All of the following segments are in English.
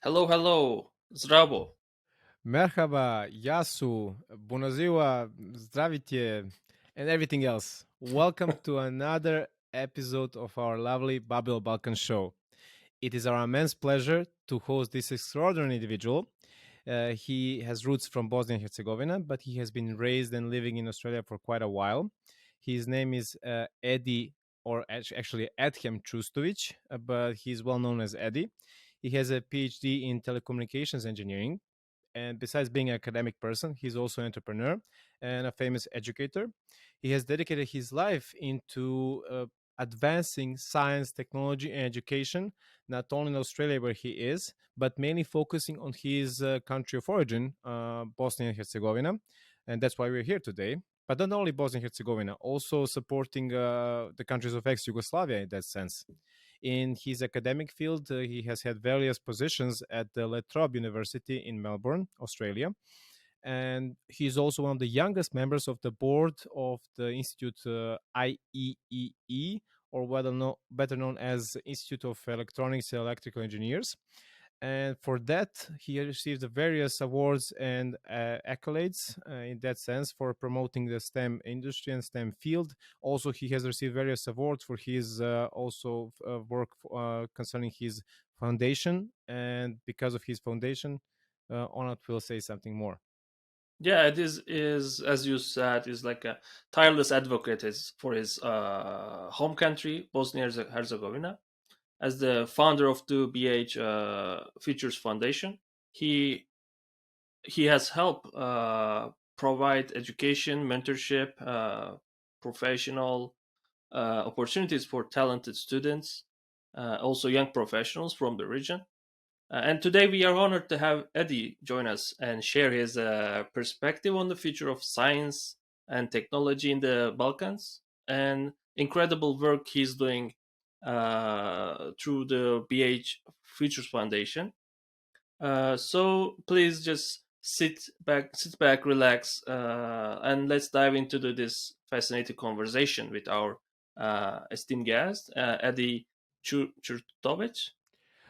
Hello, hello, zdravo. Merhaba, Yasu, Bunaziwa, Zdravitje, and everything else. Welcome to another episode of our lovely Babylon Balkan Show. It is our immense pleasure to host this extraordinary individual. He has roots from Bosnia and Herzegovina, but he has been raised and living in Australia for quite a while. His name is Eddie, or actually Edhem Čustović, but he's well known as Eddie. He has a PhD in telecommunications engineering. And besides being an academic person, he's also an entrepreneur and a famous educator. He has dedicated his life into advancing science, technology, and education, not only in Australia where he is, but mainly focusing on his country of origin, Bosnia and Herzegovina. And that's why we're here today. But not only Bosnia and Herzegovina, also supporting the countries of ex-Yugoslavia in that sense. In his academic field, he has had various positions at the La Trobe University in Melbourne, Australia. And he's also one of the youngest members of the board of the Institute IEEE, or better known as Institute of Electronics and Electrical Engineers. And for that, he received various awards and accolades in that sense for promoting the STEM industry and STEM field. Also, he has received various awards for his work concerning his foundation. And because of his foundation, Onat will say something more. Yeah, it is as you said, is like a tireless advocate for his home country, Bosnia and Herzegovina. As the founder of the BH Futures Foundation, he has helped provide education, mentorship, professional opportunities for talented students, also young professionals from the region. And today we are honored to have Eddie join us and share his perspective on the future of science and technology in the Balkans and incredible work he's doing through the BH Futures Foundation. So please just sit back, relax, and let's dive into this fascinating conversation with our esteemed guest, Eddie Čustović.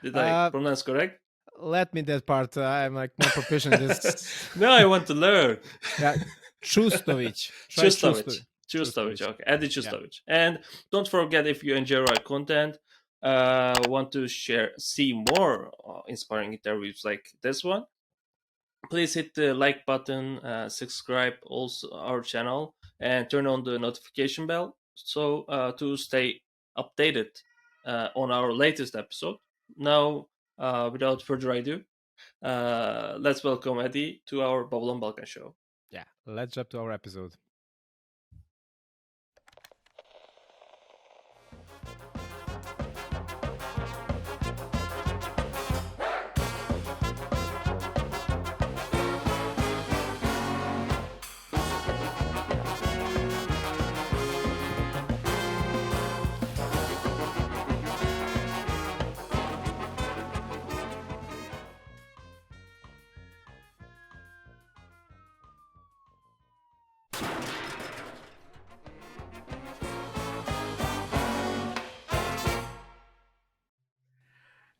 Did I pronounce correct? Let me that part. I'm like more proficient in this. No, I want to learn. Yeah, Čustović. Čustović. Okay, Eddie Čustović. Yeah. And don't forget, if you enjoy our content, want to see more inspiring interviews like this one, please hit the like button, subscribe also our channel, and turn on the notification bell so to stay updated on our latest episode. Now, without further ado, let's welcome Eddie to our Babylon Balkan Show. Yeah, let's jump to our episode.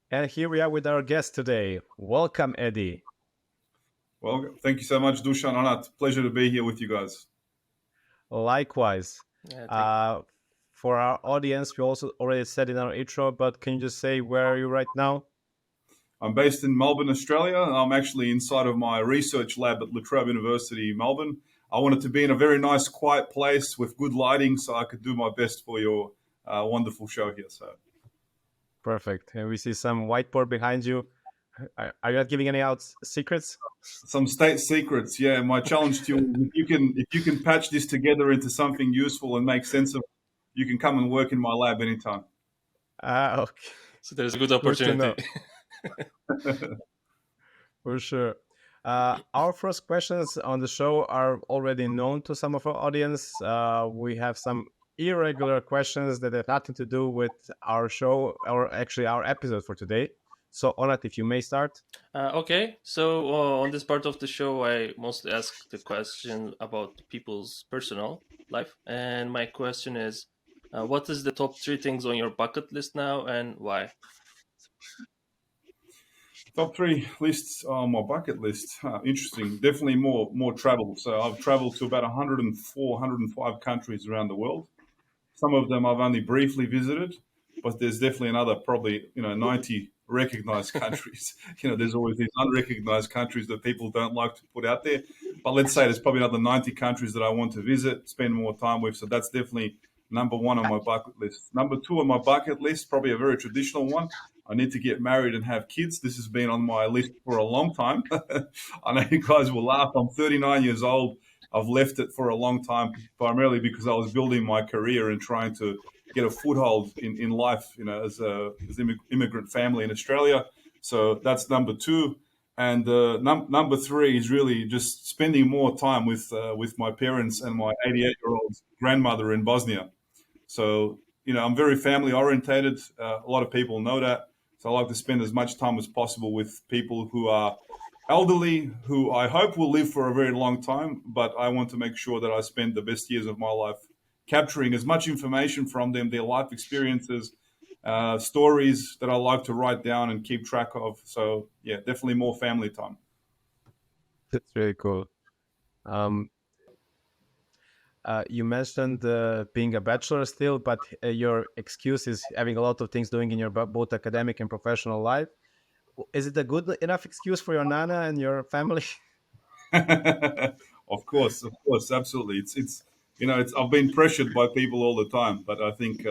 And here we are with our guest today. Welcome, Eddie. Well, thank you so much, Dusan. Onat, pleasure to be here with you guys. Likewise. For our audience, we also already said in our intro, but can you just say where are you right now? I'm based in Melbourne, Australia. I'm actually inside of my research lab at La Trobe University, Melbourne. I wanted to be in a very nice, quiet place with good lighting so I could do my best for your wonderful show here. So, perfect. And we see some whiteboard behind you. Are you not giving any out secrets? Some state secrets, yeah. My challenge to you, if you can patch this together into something useful and make sense of it, you can come and work in my lab anytime. Okay. So there's a good opportunity. For sure. Our first questions on the show are already known to some of our audience. We have some irregular questions that have nothing to do with our show, or actually our episode for today. So, Onat, if you may start. Okay. So on this part of the show, I mostly ask the question about people's personal life. And my question is, what is the top 3 things on your bucket list now and why? Top three lists on my bucket list. Interesting. Definitely more travel. So I've traveled to about 104, 105 countries around the world. Some of them I've only briefly visited, but there's definitely another probably 90 recognized countries. There's always these unrecognized countries that people don't like to put out there. But let's say there's probably another 90 countries that I want to visit, spend more time with. So that's definitely number one on my bucket list. Number two on my bucket list, probably a very traditional one. I need to get married and have kids. This has been on my list for a long time. I know you guys will laugh. I'm 39 years old. I've left it for a long time, primarily because I was building my career and trying to get a foothold in life, as immigrant family in Australia. So that's number two. And number three is really just spending more time with my parents and my 88-year-old grandmother in Bosnia. So, I'm very family orientated. A lot of people know that. So I like to spend as much time as possible with people who are elderly, who I hope will live for a very long time, but I want to make sure that I spend the best years of my life capturing as much information from them, their life experiences, stories that I like to write down and keep track of. So yeah, definitely more family time. That's really cool. You mentioned being a bachelor still, but your excuse is having a lot of things doing in your both academic and professional life. Is it a good enough excuse for your nana and your family? Of course, absolutely. It's I've been pressured by people all the time, but I think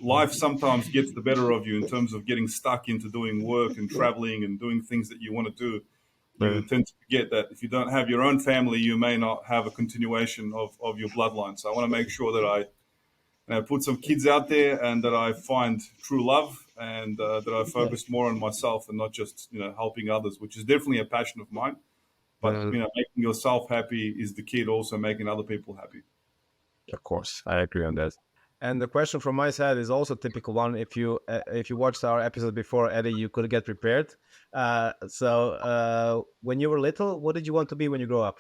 life sometimes gets the better of you in terms of getting stuck into doing work and traveling and doing things that you want to do. You tend to forget that if you don't have your own family, you may not have a continuation of your bloodline. So I want to make sure that I put some kids out there and that I find true love and that I focus more on myself and not just, helping others, which is definitely a passion of mine. But, making yourself happy is the key to also making other people happy. Of course, I agree on that. And the question from my side is also a typical one. If you watched our episode before, Eddie, you could get prepared. So when you were little, what did you want to be when you grow up?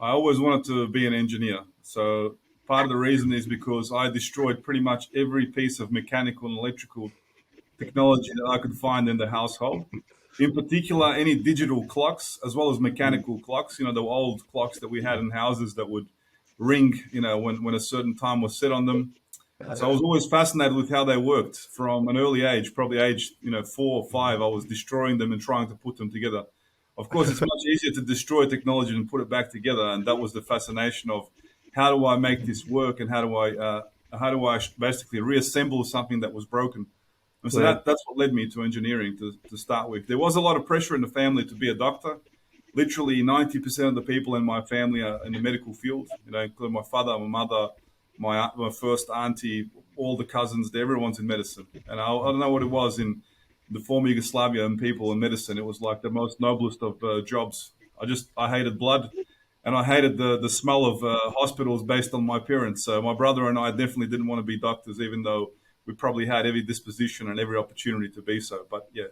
I always wanted to be an engineer. So part of the reason is because I destroyed pretty much every piece of mechanical and electrical technology that I could find in the household. In particular, any digital clocks as well as mechanical clocks, the old clocks that we had in houses that would ring, when a certain time was set on them. So I was always fascinated with how they worked from an early age, probably age, 4 or 5. I was destroying them and trying to put them together. Of course, it's much easier to destroy technology and put it back together. And that was the fascination of how do I make this work and how do I basically reassemble something that was broken. And so that's what led me to engineering to start with. There was a lot of pressure in the family to be a doctor. Literally 90% of the people in my family are in the medical field, including my father, my mother, my first auntie, all the cousins, everyone's in medicine. And I don't know what it was in the former Yugoslavia and people in medicine. It was like the most noblest of jobs. I hated blood and I hated the smell of hospitals based on my parents. So my brother and I definitely didn't want to be doctors, even though we probably had every disposition and every opportunity to be so. But yeah,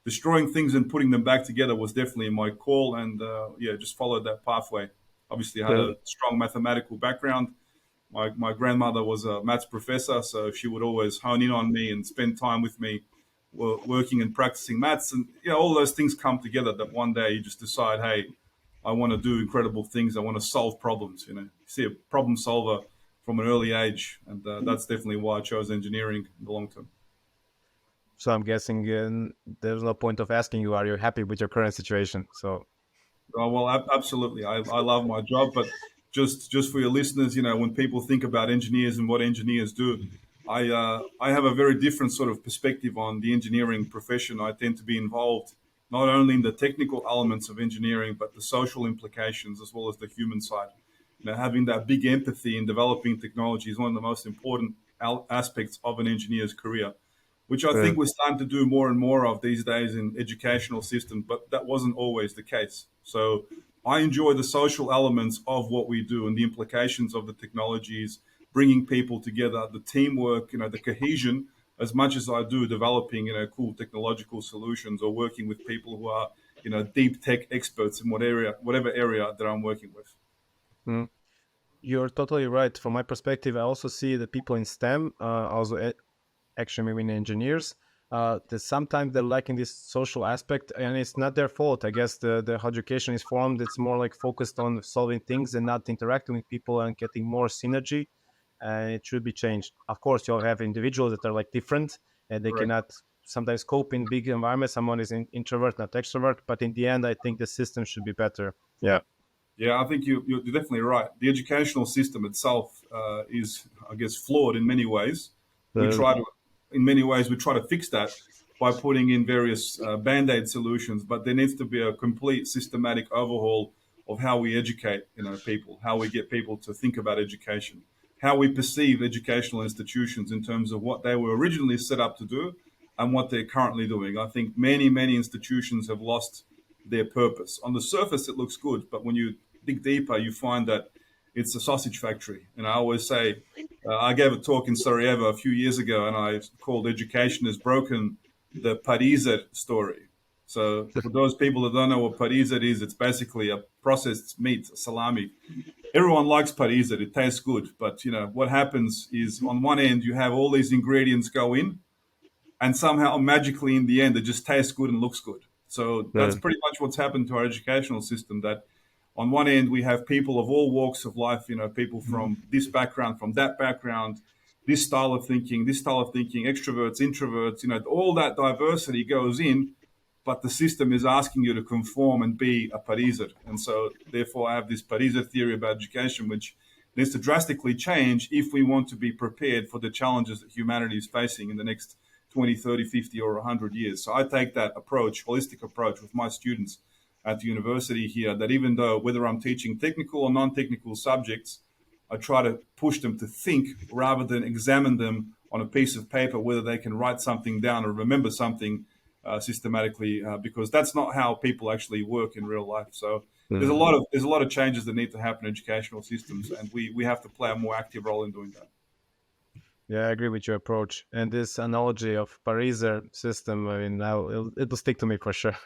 destroying things and putting them back together was definitely my call, and just followed that pathway. Obviously, I had a strong mathematical background. My grandmother was a maths professor, so she would always hone in on me and spend time with me working and practicing maths. And all those things come together that one day you just decide, hey, I want to do incredible things. I want to solve problems. You see a problem solver from an early age, and that's definitely why I chose engineering in the long term. So I'm guessing there's no point of asking you, are you happy with your current situation? So, well, absolutely. I love my job, but just for your listeners, when people think about engineers and what engineers do, I have a very different sort of perspective on the engineering profession. I tend to be involved not only in the technical elements of engineering, but the social implications as well as the human side. Having that big empathy in developing technology is one of the most important aspects of an engineer's career, which I think we're starting to do more and more of these days in educational systems, but that wasn't always the case. So I enjoy the social elements of what we do and the implications of the technologies, bringing people together, the teamwork, the cohesion, as much as I do developing, cool technological solutions or working with people who are, deep tech experts in whatever area that I'm working with. You're totally right. From my perspective, I also see the people in STEM, also actually maybe engineers, that sometimes they're lacking this social aspect, and it's not their fault. I guess the how education is formed, it's more like focused on solving things and not interacting with people and getting more synergy. And it should be changed. Of course, you'll have individuals that are like different, and they Correct. cannot sometimes cope in big environments. Someone is an introvert, not extrovert. But in the end, I think the system should be better. Yeah. Yeah, I think you're definitely right. The educational system itself is, I guess, flawed in many ways. We try to, in many ways, we try to fix that by putting in various band-aid solutions. But there needs to be a complete systematic overhaul of how we educate, people, how we get people to think about education, how we perceive educational institutions in terms of what they were originally set up to do and what they're currently doing. I think many institutions have lost their purpose. On the surface, it looks good, but when you dig deeper, you find that it's a sausage factory. And I always say, I gave a talk in Sarajevo a few years ago, and I called Education has broken the parizer story. So for those people that don't know what parizer is, it's basically a processed meat, salami. Everyone likes parizer. It tastes good. But, what happens is on one end, you have all these ingredients go in, and somehow magically in the end, it just tastes good and looks good. So that's pretty much what's happened to our educational system, that on one end, we have people of all walks of life, people from this background, from that background, this style of thinking, extroverts, introverts, all that diversity goes in, but the system is asking you to conform and be a parizer. And so therefore I have this parizer theory about education, which needs to drastically change if we want to be prepared for the challenges that humanity is facing in the next 20, 30, 50, or 100 years. So I take that approach, holistic approach with my students at the university here, that even though whether I'm teaching technical or non-technical subjects, I try to push them to think rather than examine them on a piece of paper, whether they can write something down or remember something systematically, because that's not how people actually work in real life. So there's a lot of changes that need to happen in educational systems, and we have to play a more active role in doing that. Yeah, I agree with your approach. And this analogy of parizer system, I mean, now it'll stick to me for sure.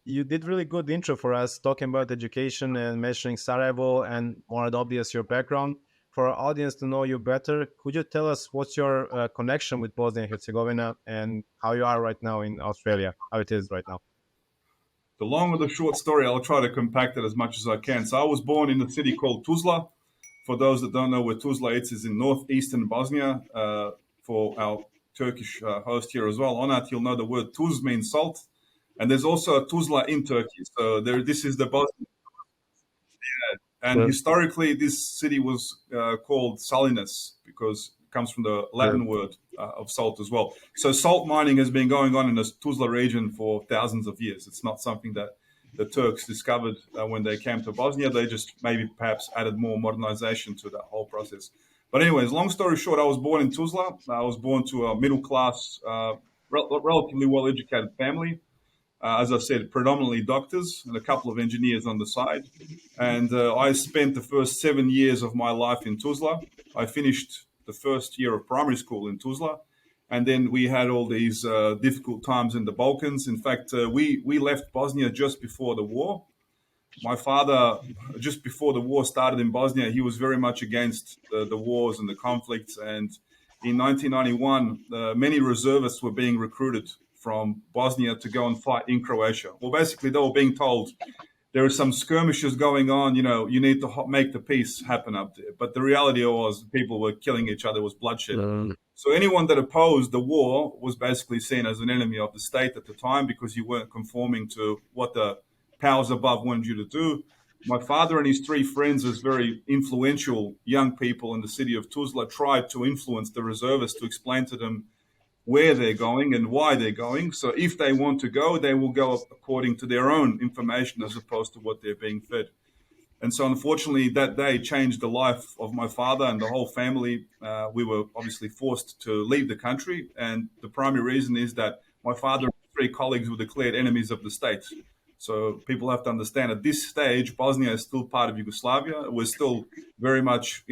You did really good intro for us, talking about education and mentioning Sarajevo and more obvious your background. For our audience to know you better, could you tell us what's your connection with Bosnia and Herzegovina and how you are right now in Australia, how it is right now? The long or the short story, I'll try to compact it as much as I can. So I was born in a city called Tuzla. For those that don't know where Tuzla is in northeastern Bosnia. For our Turkish host here as well, Onat, you'll know the word tuz means salt. And there's also a Tuzla in Turkey. So this is the Bosnian. And historically, this city was called Salinas because it comes from the Latin word of salt as well. So salt mining has been going on in the Tuzla region for thousands of years. It's not something that the Turks discovered when they came to Bosnia. They just maybe perhaps added more modernization to that whole process. But anyways, long story short, I was born in Tuzla. I was born to a middle-class, relatively well-educated family. As I said, predominantly doctors and a couple of engineers on the side. And I spent the first 7 years of my life in Tuzla. I finished the first year of primary school in Tuzla. And then we had all these difficult times in the Balkans. In fact, we left Bosnia just before the war. My father, just before the war started in Bosnia, he was very much against the wars and the conflicts. And in 1991, many reservists were being recruited from Bosnia to go and fight in Croatia. Well, basically, they were being told there are some skirmishes going on. You need to make the peace happen up there. But the reality was people were killing each other. It was bloodshed. So anyone that opposed the war was basically seen as an enemy of the state at the time because you weren't conforming to what the powers above wanted you to do. My father and his three friends, as very influential young people in the city of Tuzla, tried to influence the reservists to explain to them where they're going and why they're going. So if they want to go, they will go according to their own information as opposed to what they're being fed. And so unfortunately, that day changed the life of my father and the whole family. We were obviously forced to leave the country. And the primary reason is that my father and three colleagues were declared enemies of the state. So people have to understand at this stage, Bosnia is still part of Yugoslavia. We're still very much,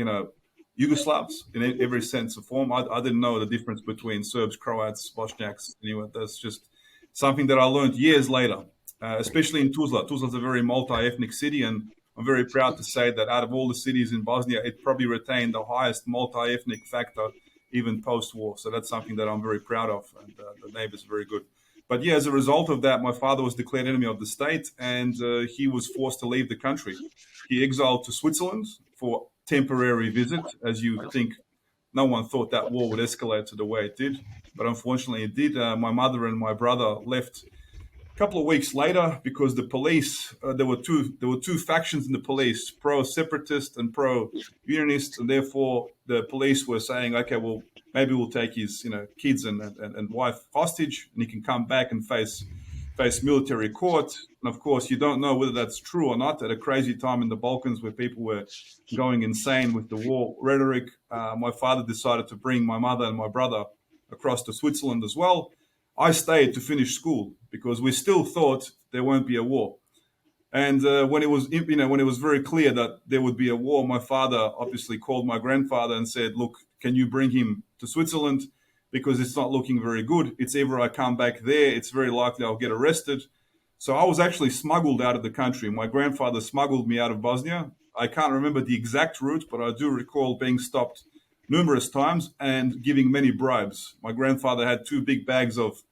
Yugoslavs in every sense of form. I didn't know the difference between Serbs, Croats, Bosniaks. Anyway, that's just something that I learned years later, especially in Tuzla. Tuzla is a very multi-ethnic city, and I'm very proud to say that out of all the cities in Bosnia, it probably retained the highest multi-ethnic factor even post-war. So that's something that I'm very proud of, and the neighbors are very good. But yeah, as a result of that, my father was declared enemy of the state, and he was forced to leave the country. He exiled to Switzerland for temporary visit, as you think. No one thought that war would escalate to the way it did, but unfortunately it did. My mother and my brother left a couple of weeks later because the police, there were two factions in the police, pro-separatist and pro-unionist, and therefore the police were saying, okay, well, maybe we'll take his kids and wife hostage, and he can come back and face military court. And of course, you don't know whether that's true or not. At a crazy time in the Balkans where people were going insane with the war rhetoric, my father decided to bring my mother and my brother across to Switzerland as well. I stayed to finish school because we still thought there won't be a war. And when it was very clear that there would be a war, my father obviously called my grandfather and said, "Look, can you bring him to Switzerland? Because it's not looking very good. It's either I come back there, it's very likely I'll get arrested." So I was actually smuggled out of the country. My grandfather smuggled me out of Bosnia. I can't remember the exact route, but I do recall being stopped numerous times and giving many bribes. My grandfather had 2 big bags of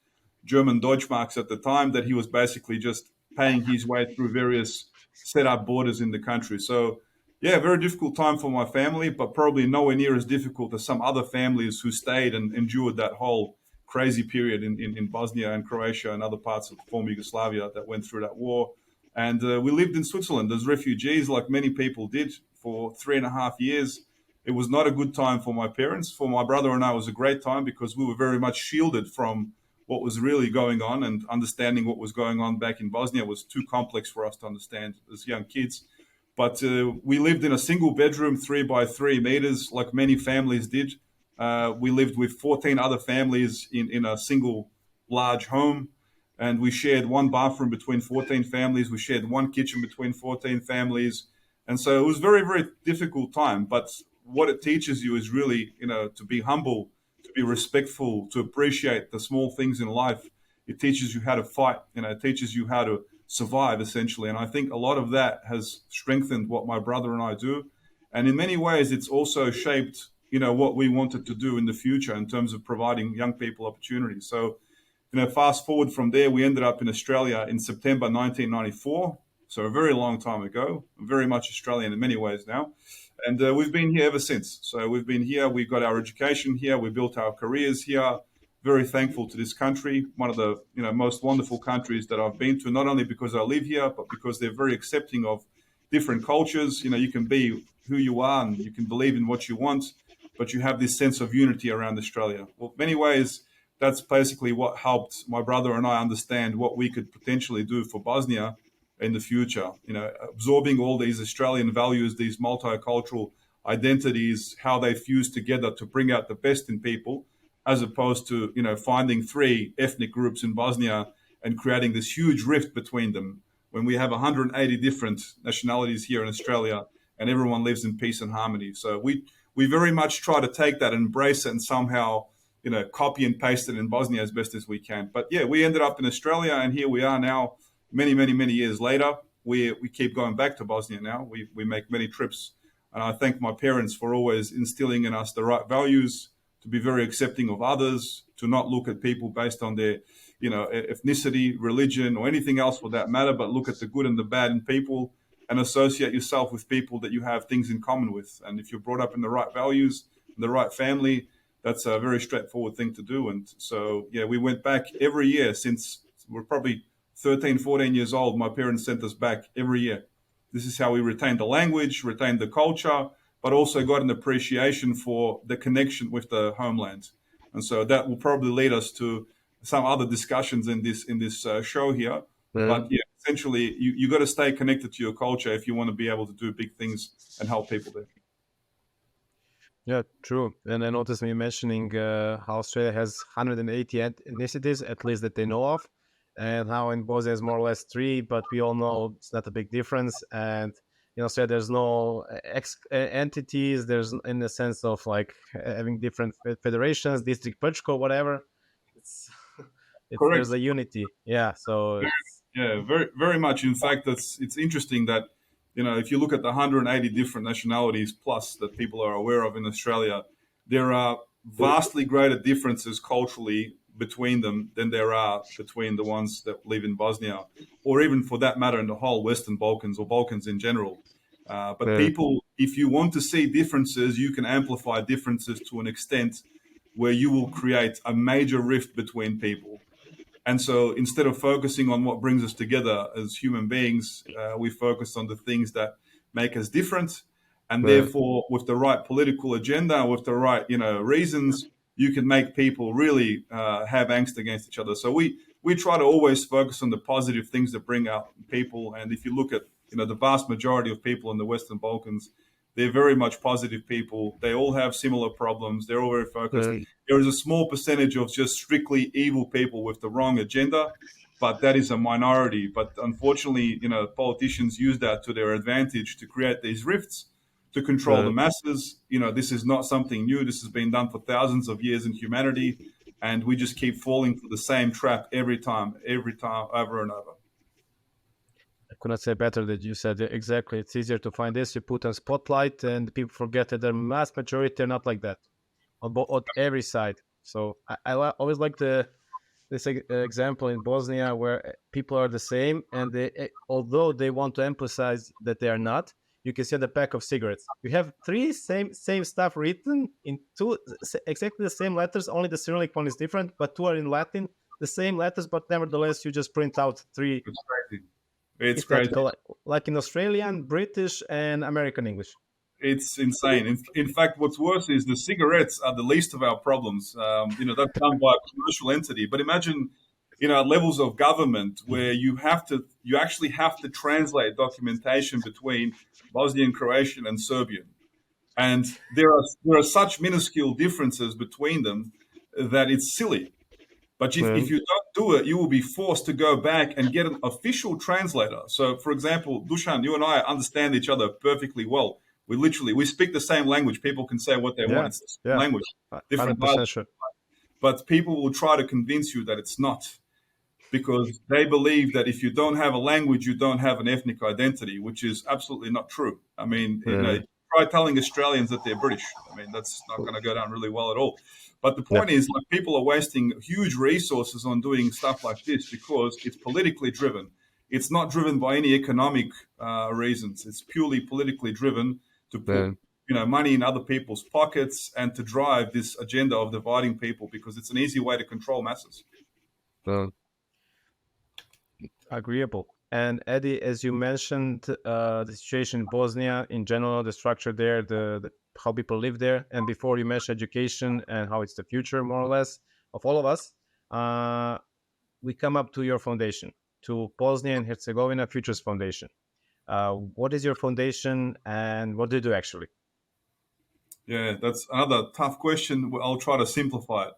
German Deutschmarks at the time that he was basically just paying his way through various set up borders in the country. So yeah, very difficult time for my family, but probably nowhere near as difficult as some other families who stayed and endured that whole crazy period in Bosnia and Croatia and other parts of former Yugoslavia that went through that war. And we lived in Switzerland as refugees, like many people did, for 3.5 years. It was not a good time for my parents. For my brother and I, it was a great time because we were very much shielded from what was really going on, and understanding what was going on back in Bosnia was too complex for us to understand as young kids. But we lived in a single bedroom, 3 by 3 meters, like many families did. We lived with 14 other families in a single large home, and we shared 1 bathroom between 14 families. We shared 1 kitchen between 14 families. And so it was very, very difficult time. But what it teaches you is really, to be humble, to be respectful, to appreciate the small things in life. It teaches you how to fight, it teaches you how to survive, essentially. And I think a lot of that has strengthened what my brother and I do. And in many ways, it's also shaped, what we wanted to do in the future in terms of providing young people opportunities. So, fast forward from there, we ended up in Australia in September 1994. So a very long time ago, very much Australian in many ways now. And we've been here ever since. So we've been here, we got our education here, we built our careers here. Very thankful to this country, one of the most wonderful countries that I've been to, not only because I live here, but because they're very accepting of different cultures. You can be who you are and you can believe in what you want, but you have this sense of unity around Australia. Well, in many ways, that's basically what helped my brother and I understand what we could potentially do for Bosnia in the future, absorbing all these Australian values, these multicultural identities, how they fuse together to bring out the best in people, as opposed to, finding 3 ethnic groups in Bosnia and creating this huge rift between them when we have 180 different nationalities here in Australia and everyone lives in peace and harmony. So we very much try to take that and embrace it and somehow, copy and paste it in Bosnia as best as we can. But yeah, we ended up in Australia and here we are now. Many, many, many years later, we keep going back to Bosnia now. We make many trips. And I thank my parents for always instilling in us the right values, to be very accepting of others, to not look at people based on their, ethnicity, religion, or anything else for that matter, but look at the good and the bad in people and associate yourself with people that you have things in common with. And if you're brought up in the right values, in the right family, that's a very straightforward thing to do. And so, yeah, we went back every year since we're probably 13, 14 years old. My parents sent us back every year. This is how we retained the language, retained the culture, but also got an appreciation for the connection with the homeland. And so that will probably lead us to some other discussions in this show here. But yeah, essentially, you got to stay connected to your culture if you want to be able to do big things and help people there. Yeah, true. And I noticed me mentioning how Australia has 180 ethnicities, at least that they know of, and how in Bosnia is more or less 3, but we all know it's not a big difference. And in Australia, there's no entities. There's in the sense of like having different federations, district, Purchko, whatever. It's there's a unity. Yeah. So yeah, very, very much. In fact, it's interesting that, if you look at the 180 different nationalities plus that people are aware of in Australia, there are vastly greater differences culturally between them than there are between the ones that live in Bosnia, or even for that matter in the whole Western Balkans or Balkans in general. But people, if you want to see differences, you can amplify differences to an extent where you will create a major rift between people. And so instead of focusing on what brings us together as human beings, we focus on the things that make us different. And therefore, with the right political agenda, with the right, reasons, you can make people really have angst against each other. So we try to always focus on the positive things that bring out people. And if you look at, the vast majority of people in the Western Balkans, they're very much positive people. They all have similar problems. They're all very focused. There is a small percentage of just strictly evil people with the wrong agenda, but that is a minority. But unfortunately, politicians use that to their advantage to create these rifts, to control the masses. This is not something new. This has been done for thousands of years in humanity, and we just keep falling for the same trap every time, over and over. I could not say better that you said it. Exactly. It's easier to find this. You put on spotlight, and people forget that the mass majority are not like that on every side. So I always like this example in Bosnia where people are the same, and although they want to emphasize that they are not, you can see the pack of cigarettes. You have three same stuff written in two exactly the same letters. Only the Cyrillic one is different, but two are in Latin, the same letters, but nevertheless you just print out three. It's crazy. It's crazy. Like in Australian, British, and American English. It's insane. In fact, what's worse is the cigarettes are the least of our problems. That's done by a commercial entity. But imagine, levels of government where you actually have to translate documentation between Bosnian, Croatian, and Serbian, and there are such minuscule differences between them that it's silly. But if you don't do it, you will be forced to go back and get an official translator. So, for example, Dusan, you and I understand each other perfectly well. We speak the same language. People can say what they want. It's the same language, different dialect. Sure. But people will try to convince you that it's not, because they believe that if you don't have a language, you don't have an ethnic identity, which is absolutely not true. I mean, try telling Australians that they're British. I mean, that's not going to go down really well at all. But the point is, people are wasting huge resources on doing stuff like this because it's politically driven. It's not driven by any economic reasons. It's purely politically driven to put money in other people's pockets and to drive this agenda of dividing people, because it's an easy way to control masses. Agreeable. And Eddie, as you mentioned, the situation in Bosnia in general, the structure there, the how people live there, and before you mentioned education and how it's the future, more or less, of all of us, we come up to your foundation, to Bosnia and Herzegovina Futures Foundation. What is your foundation, and what do you do actually? Yeah, that's another tough question. I'll try to simplify it.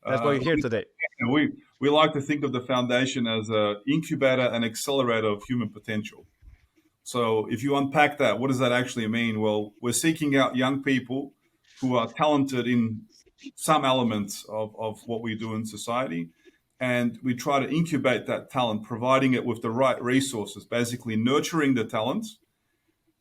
That's why you're here today. We like to think of the foundation as an incubator and accelerator of human potential. So if you unpack that, what does that actually mean? Well, we're seeking out young people who are talented in some elements of what we do in society. And we try to incubate that talent, providing it with the right resources, basically nurturing the talent,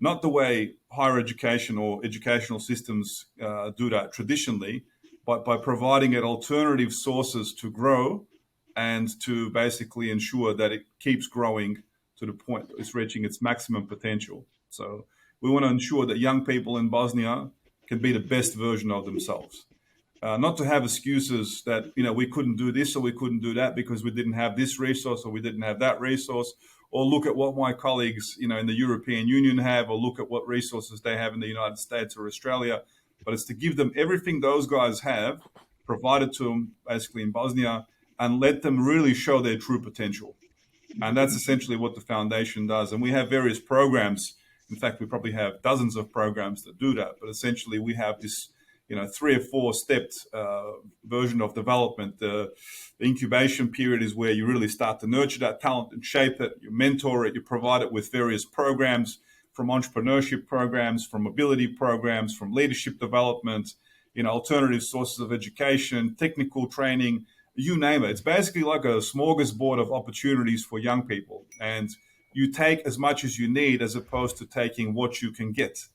not the way higher education or educational systems do that traditionally, but by providing it alternative sources to grow and to basically ensure that it keeps growing to the point it's reaching its maximum potential. So we want to ensure that young people in Bosnia can be the best version of themselves. Not to have excuses that, we couldn't do this or we couldn't do that because we didn't have this resource or we didn't have that resource, or look at what my colleagues, in the European Union have, or look at what resources they have in the United States or Australia. But it's to give them everything those guys have provided to them basically in Bosnia and let them really show their true potential. And that's essentially what the foundation does. And we have various programs. In fact, we probably have dozens of programs that do that. But essentially, we have this, 3 or 4 stepped version of development. The incubation period is where you really start to nurture that talent and shape it. You mentor it. You provide it with various programs, from entrepreneurship programs, from mobility programs, from leadership development, alternative sources of education, technical training, you name it. It's basically like a smorgasbord of opportunities for young people. And you take as much as you need as opposed to taking what you can get.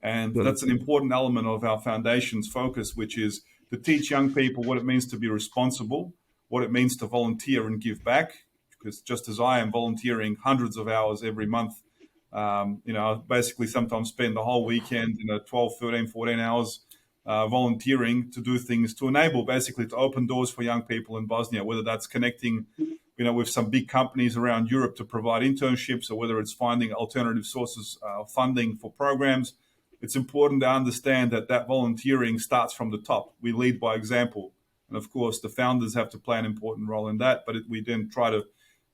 And that's an important element of our foundation's focus, which is to teach young people what it means to be responsible, what it means to volunteer and give back, because just as I am volunteering hundreds of hours every month, I basically sometimes spend the whole weekend, 12, 13, 14 hours volunteering to do things to enable, basically to open doors for young people in Bosnia, whether that's connecting, with some big companies around Europe to provide internships, or whether it's finding alternative sources of funding for programs. It's important to understand that volunteering starts from the top. We lead by example. And of course, the founders have to play an important role in that, but we then try to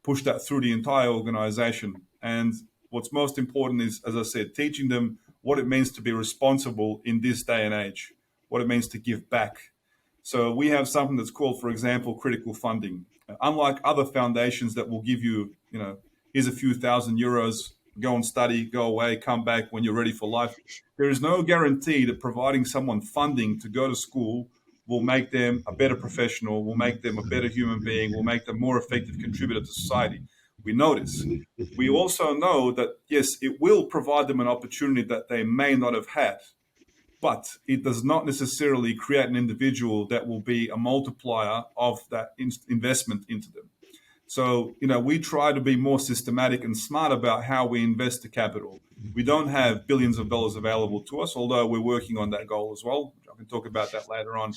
push that through the entire organization. And what's most important is, as I said, teaching them what it means to be responsible in this day and age, what it means to give back. So we have something that's called, for example, critical funding. Unlike other foundations that will give you, here's a few €1,000, go and study, go away, come back when you're ready for life. There is no guarantee that providing someone funding to go to school will make them a better professional, will make them a better human being, will make them a more effective contributor to society. We know this. We also know that, yes, it will provide them an opportunity that they may not have had, but it does not necessarily create an individual that will be a multiplier of that investment into them. So, we try to be more systematic and smart about how we invest the capital. We don't have billions of dollars available to us, although we're working on that goal as well. I can talk about that later on.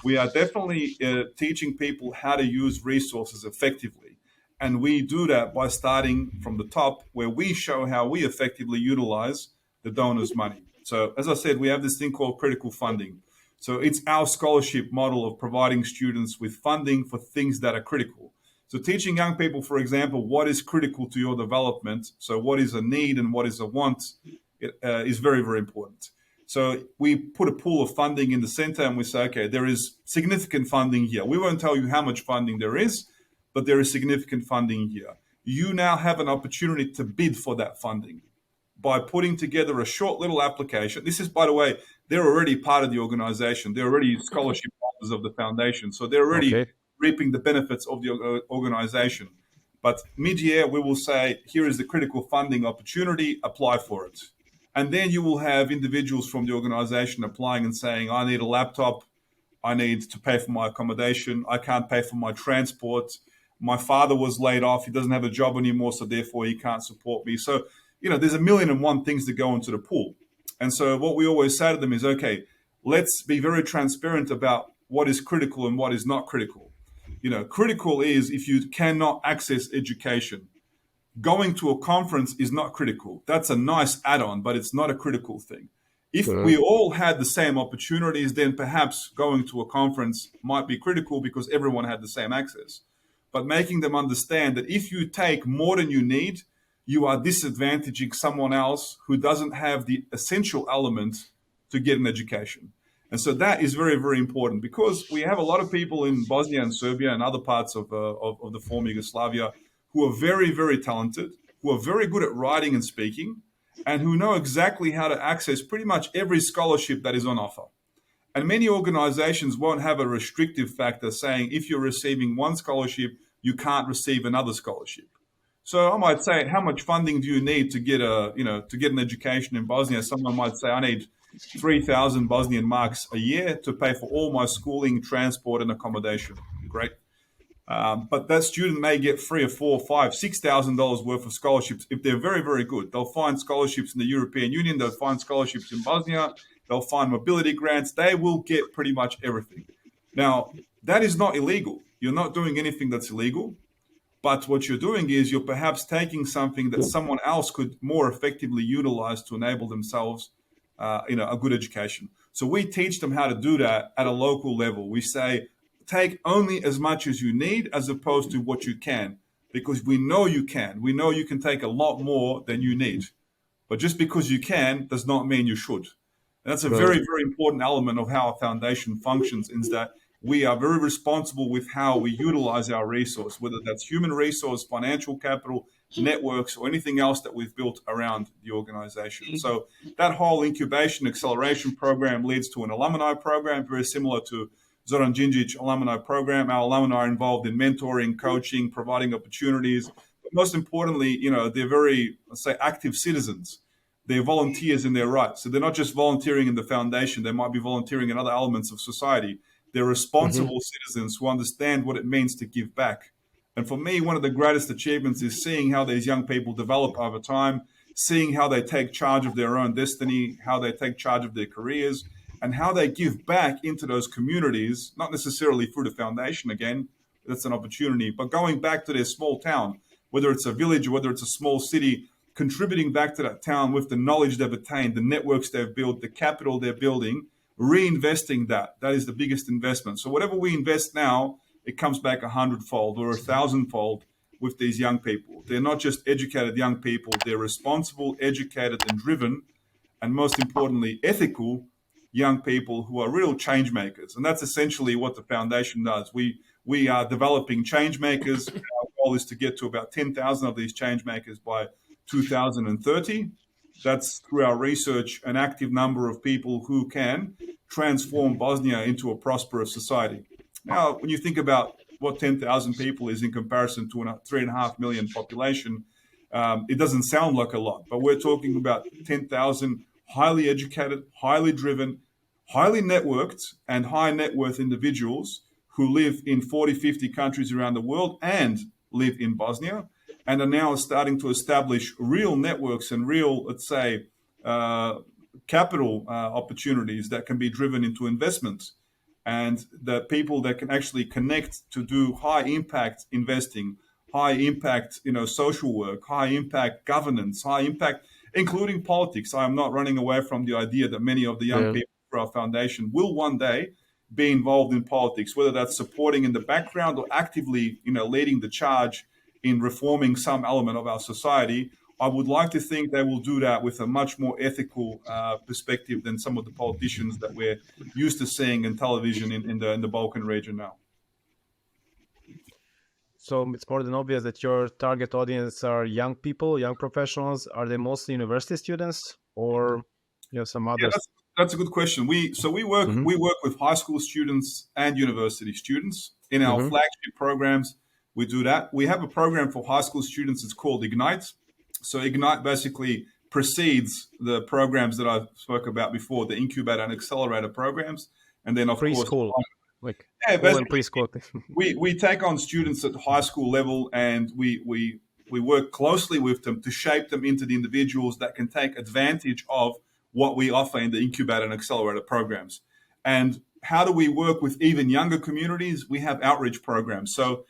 We are definitely teaching people how to use resources effectively. And we do that by starting from the top, where we show how we effectively utilize the donors' money. So, as I said, we have this thing called critical funding. So it's our scholarship model of providing students with funding for things that are critical. So teaching young people, for example, what is critical to your development, so what is a need and what is a want, is very, very important. So we put a pool of funding in the center and we say, okay, there is significant funding here. We won't tell you how much funding there is, but there is significant funding here. You now have an opportunity to bid for that funding by putting together a short little application. This is, by the way, they're already part of the organization. They're already scholarship holders of the foundation. So they're already reaping the benefits of the organization. But mid-year, we will say, here is the critical funding opportunity, apply for it. And then you will have individuals from the organization applying and saying, I need a laptop, I need to pay for my accommodation, I can't pay for my transport, my father was laid off, he doesn't have a job anymore, so therefore he can't support me. So, there's 1,000,001 things that go into the pool. And so what we always say to them is, okay, let's be very transparent about what is critical and what is not critical. Critical is if you cannot access education. Going to a conference is not critical. That's a nice add-on, but it's not a critical thing. If we all had the same opportunities, then perhaps going to a conference might be critical because everyone had the same access. But making them understand that if you take more than you need, you are disadvantaging someone else who doesn't have the essential element to get an education. And so that is very, very important because we have a lot of people in Bosnia and Serbia and other parts of the former Yugoslavia who are very, very talented, who are very good at writing and speaking, and who know exactly how to access pretty much every scholarship that is on offer. And many organizations won't have a restrictive factor saying if you're receiving one scholarship, you can't receive another scholarship. So I might say, how much funding do you need to get an education in Bosnia? Someone might say, I need 3,000 Bosnian marks a year to pay for all my schooling, transport, and accommodation. Great. But that student may get $3,000 or $4,000, $5,000, $6,000 worth of scholarships if they're very, very good. They'll find scholarships in the European Union. They'll find scholarships in Bosnia. They'll find mobility grants. They will get pretty much everything. Now, that is not illegal. You're not doing anything that's illegal. But what you're doing is you're perhaps taking something that someone else could more effectively utilize to enable themselves a good education. So we teach them how to do that at a local level. We say, take only as much as you need as opposed to what you can, because we know you can. We know you can take a lot more than you need. But just because you can does not mean you should. And that's a very, very important element of how a foundation functions, is that we are very responsible with how we utilize our resource, whether that's human resource, financial capital, networks, or anything else that we've built around the organization. So that whole incubation acceleration program leads to an alumni program, very similar to Zoran Đinđić alumni program. Our alumni are involved in mentoring, coaching, providing opportunities. But most importantly, they're very, let's say, active citizens. They're volunteers in their right. So they're not just volunteering in the foundation. They might be volunteering in other elements of society. They're responsible citizens who understand what it means to give back. And for me, one of the greatest achievements is seeing how these young people develop over time, seeing how they take charge of their own destiny, how they take charge of their careers, and how they give back into those communities, not necessarily through the foundation again, that's an opportunity, but going back to their small town, whether it's a village or whether it's a small city, contributing back to that town with the knowledge they've attained, the networks they've built, the capital they're building, reinvesting that. That is the biggest investment. So whatever we invest now, it comes back 100-fold or 1,000-fold with these young people. They're not just educated young people, they're responsible, educated, and driven, and most importantly, ethical young people who are real change makers. And that's essentially what the foundation does. We are developing change makers. Our goal is to get to about 10,000 of these change makers by 2030. That's through our research, an active number of people who can transform Bosnia into a prosperous society. Now, when you think about what 10,000 people is in comparison to a 3.5 million population, it doesn't sound like a lot, but we're talking about 10,000 highly educated, highly driven, highly networked, and high net worth individuals who live in 40, 50 countries around the world and live in Bosnia, and are now starting to establish real networks and real, let's say, capital opportunities that can be driven into investments. And the people that can actually connect to do high impact investing, high impact, social work, high impact governance, high impact, including politics. I am not running away from the idea that many of the young people for our foundation will one day be involved in politics, whether that's supporting in the background or actively, leading the charge in reforming some element of our society. I would like to think they will do that with a much more ethical perspective than some of the politicians that we're used to seeing in television in the Balkan region now. So it's more than obvious that your target audience are young people, young professionals. Are they mostly university students, or some others? Yeah, that's a good question. We work with high school students and university students in our flagship programs. We do that. We have a program for high school students. It's called Ignite. So Ignite basically precedes the programs that I spoke about before, the incubator and accelerator programs, and then of preschool, course, preschool. we take on students at high school level, and we work closely with them to shape them into the individuals that can take advantage of what we offer in the incubator and accelerator programs. And how do we work with even younger communities? We have outreach programs. So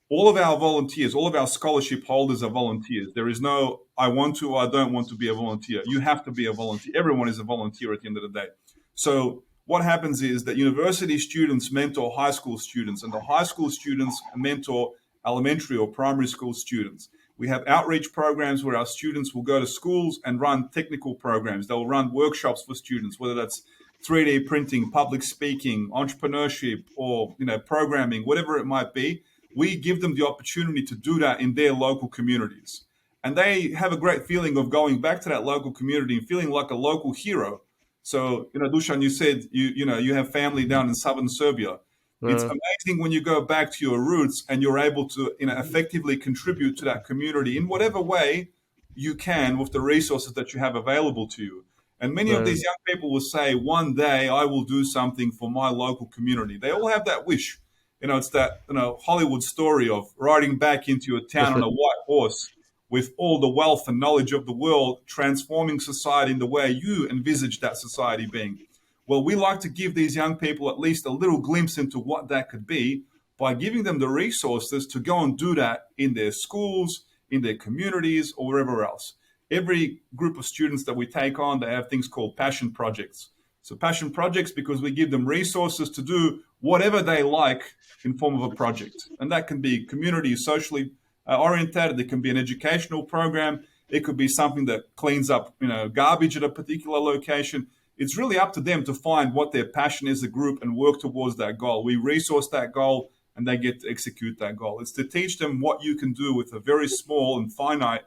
all of our volunteers, all of our scholarship holders are volunteers. There is no, I want to or I don't want to be a volunteer. You have to be a volunteer. Everyone is a volunteer at the end of the day. So what happens is that university students mentor high school students, and the high school students mentor elementary or primary school students. We have outreach programs where our students will go to schools and run technical programs. They'll run workshops for students, whether that's 3D printing, public speaking, entrepreneurship, or programming, whatever it might be. We give them the opportunity to do that in their local communities. And they have a great feeling of going back to that local community and feeling like a local hero. So, Dusan, you said you have family down in southern Serbia. It's amazing when you go back to your roots and you're able to effectively contribute to that community in whatever way you can with the resources that you have available to you. And many of these young people will say, one day I will do something for my local community. They all have that wish. It's that Hollywood story of riding back into your town on a white horse with all the wealth and knowledge of the world, transforming society in the way you envisage that society being. Well, we like to give these young people at least a little glimpse into what that could be by giving them the resources to go and do that in their schools, in their communities, or wherever else. Every group of students that we take on, they have things called passion projects. So passion projects because we give them resources to do whatever they like in form of a project. And that can be community, socially oriented. It can be an educational program. It could be something that cleans up, garbage at a particular location. It's really up to them to find what their passion is, a group, and work towards that goal. We resource that goal and they get to execute that goal. It's to teach them what you can do with a very small and finite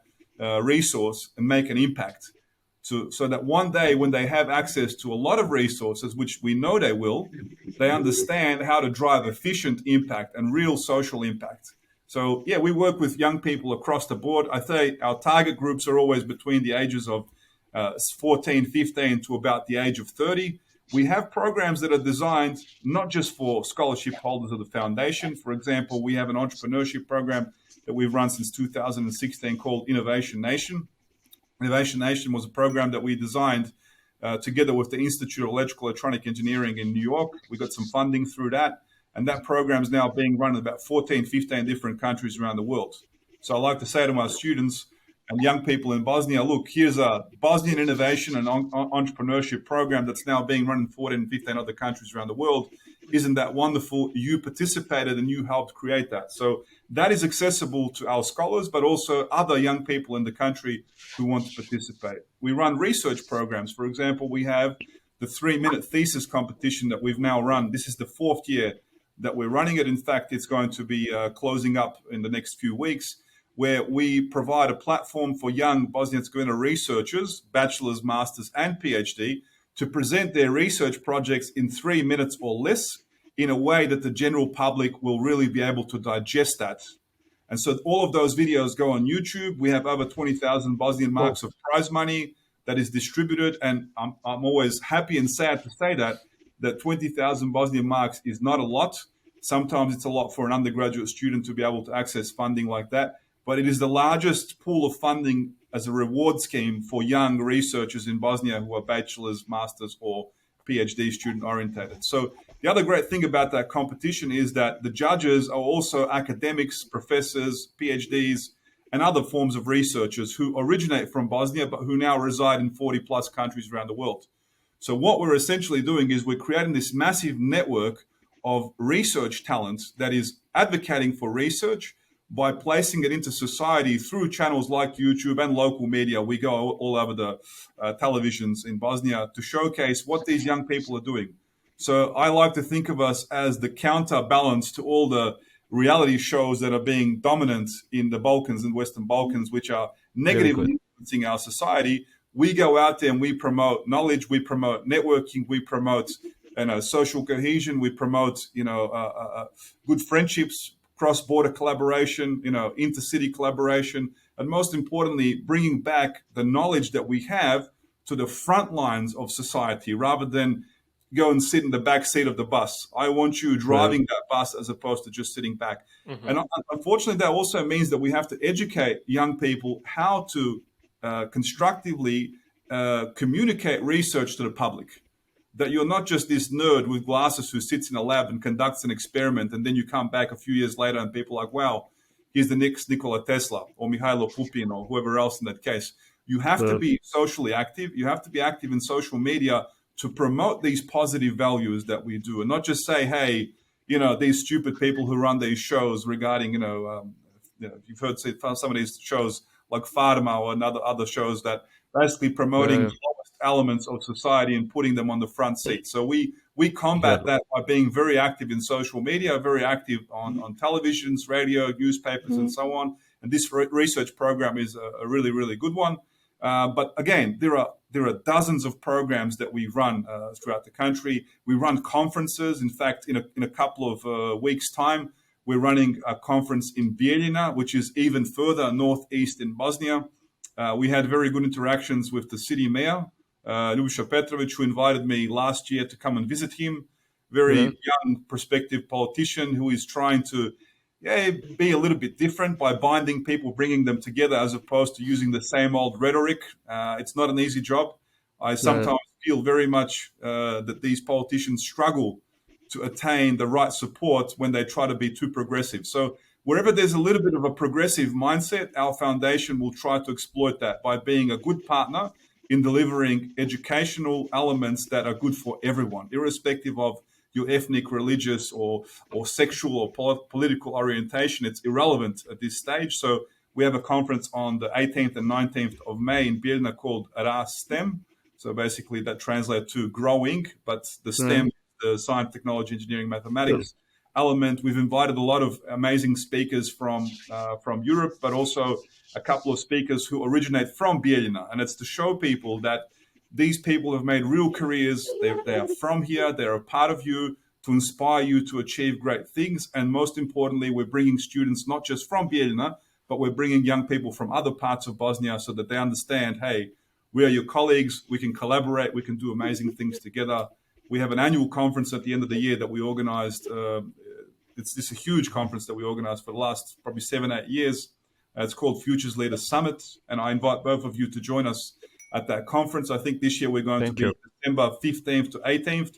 resource and make an impact. So that one day when they have access to a lot of resources, which we know they will, they understand how to drive efficient impact and real social impact. So, yeah, we work with young people across the board. I say our target groups are always between the ages of 14, 15 to about the age of 30. we have programs that are designed not just for scholarship holders of the foundation. For example, we have an entrepreneurship program that we've run since 2016 called Innovation Nation. Innovation Nation was a program that we designed together with the Institute of Electrical Electronic Engineering in New York. We got some funding through that. And that program is now being run in about 14, 15 different countries around the world. So I like to say to my students and young people in Bosnia, look, here's a Bosnian innovation and entrepreneurship program that's now being run in 14, 15 other countries around the world. Isn't that wonderful? You participated and you helped create that. So that is accessible to our scholars, but also other young people in the country who want to participate. We run research programs. For example, we have the 3-minute thesis competition that we've now run. This is the 4th year that we're running it. In fact, it's going to be closing up in the next few weeks, where we provide a platform for young Bosnia and Herzegovina researchers, bachelor's, master's, and PhD, to present their research projects in 3 minutes or less in a way that the general public will really be able to digest that. And so all of those videos go on YouTube. We have over 20,000 Bosnian marks of prize money that is distributed. And I'm always happy and sad to say that 20,000 Bosnian marks is not a lot. Sometimes it's a lot for an undergraduate student to be able to access funding like that. But it is the largest pool of funding as a reward scheme for young researchers in Bosnia who are bachelor's, master's, or PhD student orientated. So the other great thing about that competition is that the judges are also academics, professors, PhDs, and other forms of researchers who originate from Bosnia, but who now reside in 40 plus countries around the world. So what we're essentially doing is we're creating this massive network of research talents that is advocating for research by placing it into society through channels like YouTube and local media. We go all over the televisions in Bosnia to showcase what these young people are doing. So I like to think of us as the counterbalance to all the reality shows that are being dominant in the Balkans and Western Balkans, which are negatively influencing our society. We go out there and we promote knowledge, we promote networking, we promote social cohesion, we promote good friendships, cross-border collaboration, intercity collaboration, and most importantly, bringing back the knowledge that we have to the front lines of society rather than go and sit in the back seat of the bus. I want you driving that bus as opposed to just sitting back. Mm-hmm. And unfortunately, that also means that we have to educate young people how to constructively communicate research to the public. That you're not just this nerd with glasses who sits in a lab and conducts an experiment, and then you come back a few years later and people are like, wow, here's the next Nikola Tesla or Mihailo Pupin or whoever else in that case. You have to be socially active. You have to be active in social media to promote these positive values that we do, and not just say, hey, these stupid people who run these shows regarding, you've heard some of these shows like Fatima or other shows that basically promoting the lowest elements of society and putting them on the front seat. So we combat that by being very active in social media, very active on televisions, radio, newspapers, and so on. And this research program is a really, really good one. But again, there are dozens of programs that we run throughout the country. We run conferences. In fact, in a couple of weeks' time, we're running a conference in Bijeljina, which is even further northeast in Bosnia. We had very good interactions with the city mayor, Ljubiša Petrović, who invited me last year to come and visit him. Very young, prospective politician who is trying to be a little bit different by binding people, bringing them together as opposed to using the same old rhetoric. It's not an easy job. I sometimes feel very much that these politicians struggle to attain the right support when they try to be too progressive. So wherever there's a little bit of a progressive mindset, our foundation will try to exploit that by being a good partner in delivering educational elements that are good for everyone, irrespective of your ethnic, religious, or sexual or political orientation. It's irrelevant at this stage. So we have a conference on the 18th and 19th of May in Bijeljina called RAS STEM. So basically that translates to growing, but the STEM, the science, technology, engineering, mathematics element. We've invited a lot of amazing speakers from Europe, but also a couple of speakers who originate from Bijeljina. And it's to show people that these people have made real careers. They are from here. They're a part of you, to inspire you to achieve great things. And most importantly, we're bringing students not just from Bijeljina, but we're bringing young people from other parts of Bosnia so that they understand, hey, we are your colleagues. We can collaborate. We can do amazing things together. we have an annual conference at the end of the year that we organized. It's a huge conference that we organized for the last probably 7-8 years. It's called Futures Leaders Summit, and I invite both of you to join us at that conference. I think this year we're going to be December 15th to 18th.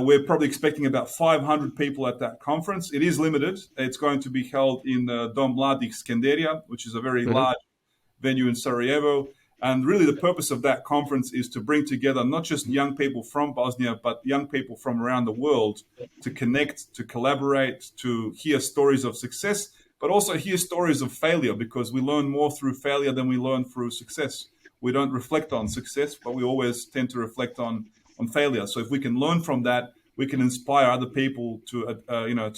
We're probably expecting about 500 people at that conference. It is limited. It's going to be held in Dom Mladih Skenderija, which is a very large venue in Sarajevo. And really the purpose of that conference is to bring together not just young people from Bosnia, but young people from around the world to connect, to collaborate, to hear stories of success, but also hear stories of failure, because we learn more through failure than we learn through success. We don't reflect on success, but we always tend to reflect on failure. So if we can learn from that, we can inspire other people to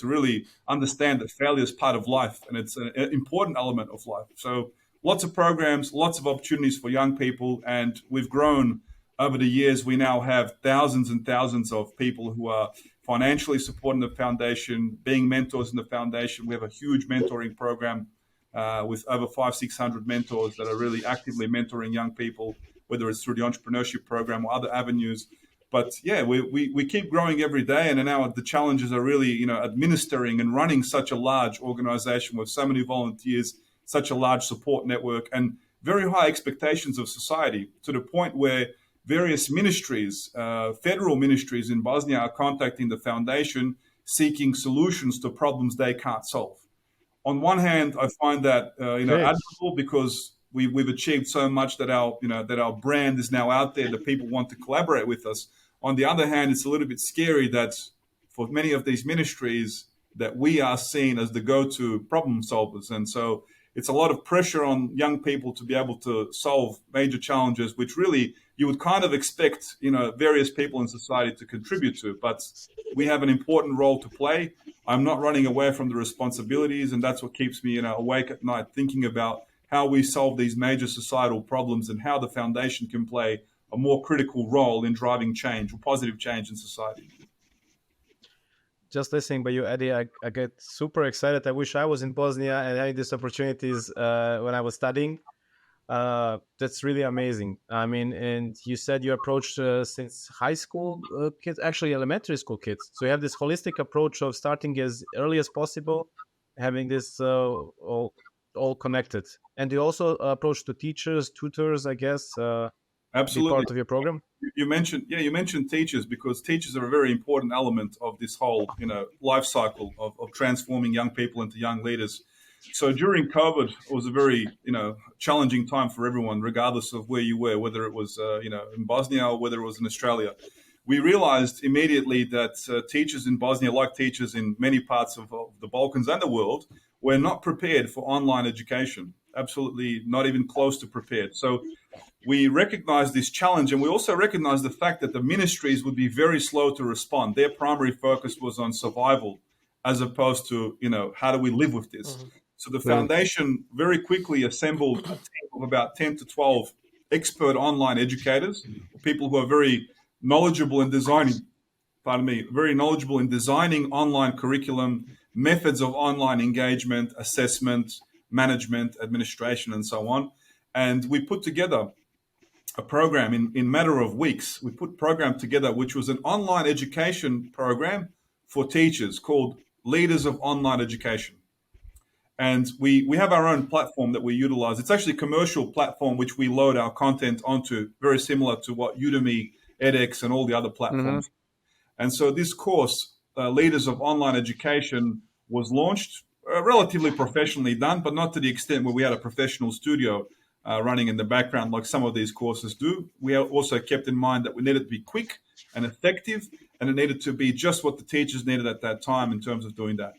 really understand that failure is part of life, and it's an important element of life. So lots of programs, lots of opportunities for young people, and we've grown over the years. We now have thousands and thousands of people who are financially supporting the foundation, being mentors in the foundation. We have a huge mentoring program with over 500-600 mentors that are really actively mentoring young people, whether it's through the entrepreneurship program or other avenues. But yeah, we keep growing every day, and now the challenges are really, administering and running such a large organization with so many volunteers, such a large support network, and very high expectations of society, to the point where various ministries, federal ministries in Bosnia, are contacting the foundation seeking solutions to problems they can't solve. On one hand, I find that admirable, because we've achieved so much that our brand is now out there, that people want to collaborate with us. On the other hand, it's a little bit scary that for many of these ministries that we are seen as the go-to problem solvers, and so it's a lot of pressure on young people to be able to solve major challenges, which really you would kind of expect, various people in society to contribute to. But we have an important role to play. I'm not running away from the responsibilities, and that's what keeps me, awake at night, thinking about how we solve these major societal problems and how the foundation can play a more critical role in driving change, or positive change in society. Just listening by you, Eddie, I get super excited. I wish I was in Bosnia and having these opportunities when I was studying. That's really amazing. I mean, and you said you approached since high school kids, actually elementary school kids. So you have this holistic approach of starting as early as possible, having this all connected. And you also approach to teachers, tutors, I guess. Absolutely. Be part of your program. You mentioned teachers, because teachers are a very important element of this whole, life cycle of transforming young people into young leaders. So during COVID, it was a very, challenging time for everyone, regardless of where you were, whether it was, in Bosnia or whether it was in Australia. We realized immediately that teachers in Bosnia, like teachers in many parts of the Balkans and the world, were not prepared for online education. Absolutely not even close to prepared. So we recognized this challenge, and we also recognized the fact that the ministries would be very slow to respond. Their primary focus was on survival, as opposed to, how do we live with this? Mm-hmm. So the foundation very quickly assembled a team of about 10 to 12 expert online educators, people who are very knowledgeable in designing online curriculum, methods of online engagement, assessment, management, administration, and so on. And we put together a program in matter of weeks. We put a program together, which was an online education program for teachers called Leaders of Online Education. And we have our own platform that we utilize. It's actually a commercial platform which we load our content onto, very similar to what Udemy, edX, and all the other platforms. Mm-hmm. And so this course, Leaders of Online Education, was launched, relatively professionally done, but not to the extent where we had a professional studio running in the background like some of these courses do. We also kept in mind that we needed to be quick and effective, and it needed to be just what the teachers needed at that time in terms of doing that.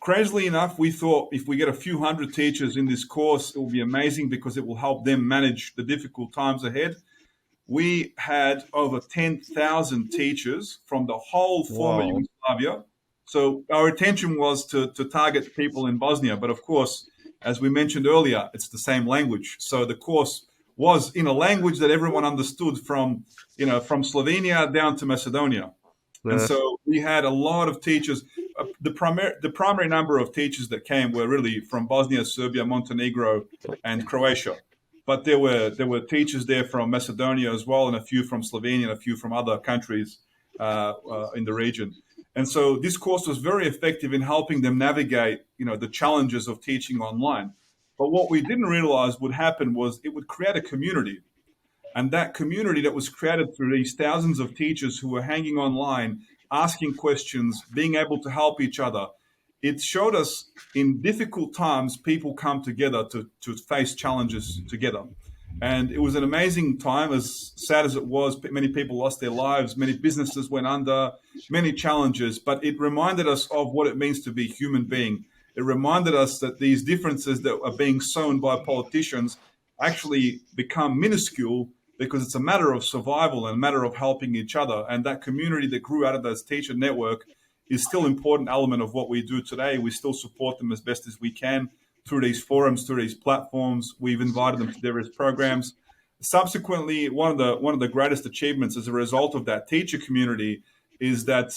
Crazily enough, we thought if we get a few hundred teachers in this course, it will be amazing, because it will help them manage the difficult times ahead. We had over 10,000 teachers from the whole former Yugoslavia. So our intention was to target people in Bosnia. But of course, as we mentioned earlier, it's the same language. So the course was in a language that everyone understood, from Slovenia down to Macedonia. And so we had a lot of teachers. The primary number of teachers that came were really from Bosnia, Serbia, Montenegro, and Croatia. but there were teachers there from Macedonia as well, and a few from Slovenia, and a few from other countries in the region. And so this course was very effective in helping them navigate, the challenges of teaching online. But what we didn't realize would happen was it would create a community. And that community that was created through these thousands of teachers who were hanging online, asking questions, being able to help each other, it showed us in difficult times, people come together to face challenges together. And it was an amazing time, as sad as it was. Many people lost their lives, many businesses went under, many challenges, but it reminded us of what it means to be a human being. It reminded us that these differences that are being sown by politicians actually become minuscule because it's a matter of survival and a matter of helping each other. And that community that grew out of this teacher network is still an important element of what we do today. We still support them as best as we can through these forums, through these platforms. We've invited them to various programs. Subsequently, one of the greatest achievements as a result of that teacher community is that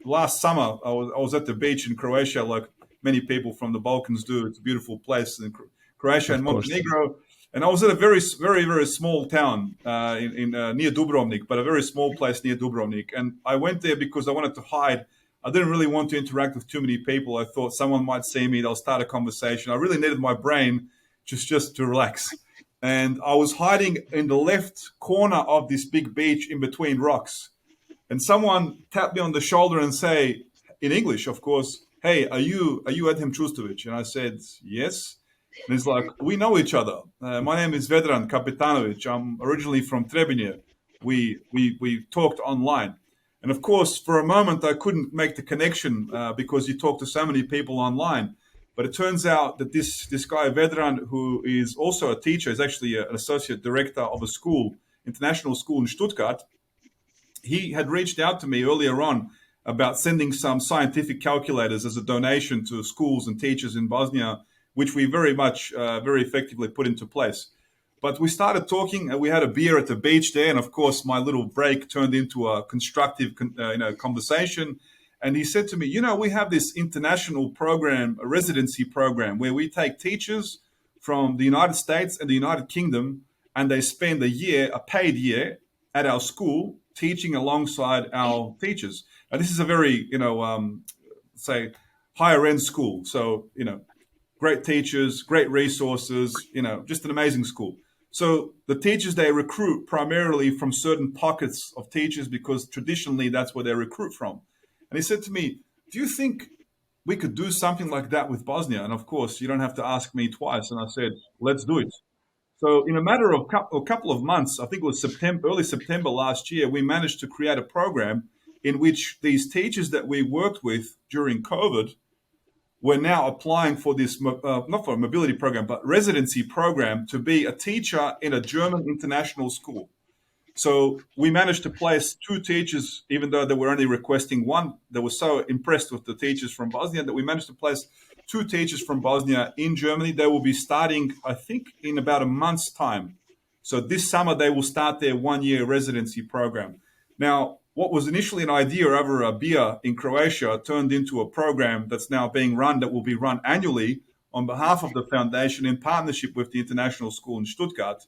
last summer I was at the beach in Croatia, like many people from the Balkans do. It's a beautiful place in Croatia and Montenegro. And I was at a very, very, very small town near Dubrovnik, but a very small place near Dubrovnik. And I went there because I wanted to hide. I didn't really want to interact with too many people. I thought someone might see me, they'll start a conversation. I really needed my brain just to relax. And I was hiding in the left corner of this big beach in between rocks. And someone tapped me on the shoulder and say, in English, of course, "Hey, are you Edhem Čustović?" And I said, "Yes." And he's like, "We know each other. My name is Vedran Kapitanović. I'm originally from Trebinje. We talked online." And of course, for a moment, I couldn't make the connection because you talk to so many people online. But it turns out that this guy, Vedran, who is also a teacher, is actually an associate director of a school, international school in Stuttgart. He had reached out to me earlier on about sending some scientific calculators as a donation to schools and teachers in Bosnia, which we very effectively put into place. But we started talking, and we had a beer at the beach there, and of course, my little break turned into a constructive, conversation. And he said to me, "We have this international program, a residency program, where we take teachers from the United States and the United Kingdom, and they spend a paid year, at our school, teaching alongside our teachers." And this is a very, say, higher end school. So, great teachers, great resources, just an amazing school. So the teachers, they recruit primarily from certain pockets of teachers because traditionally that's where they recruit from. And he said to me, "Do you think we could do something like that with Bosnia?" And of course, you don't have to ask me twice. And I said, "Let's do it." So in a matter of a couple of months, I think it was early September last year, we managed to create a program in which these teachers that we worked with during COVID were now applying for this, not for a mobility program, but residency program to be a teacher in a German international school. So we managed to place 2 teachers, even though they were only requesting 1. They were so impressed with the teachers from Bosnia that we managed to place 2 teachers from Bosnia in Germany. They will be starting, I think, in about a month's time. So this summer, they will start their 1-year residency program. Now, what was initially an idea over a beer in Croatia turned into a program that's now being run, that will be run annually on behalf of the foundation in partnership with the International School in Stuttgart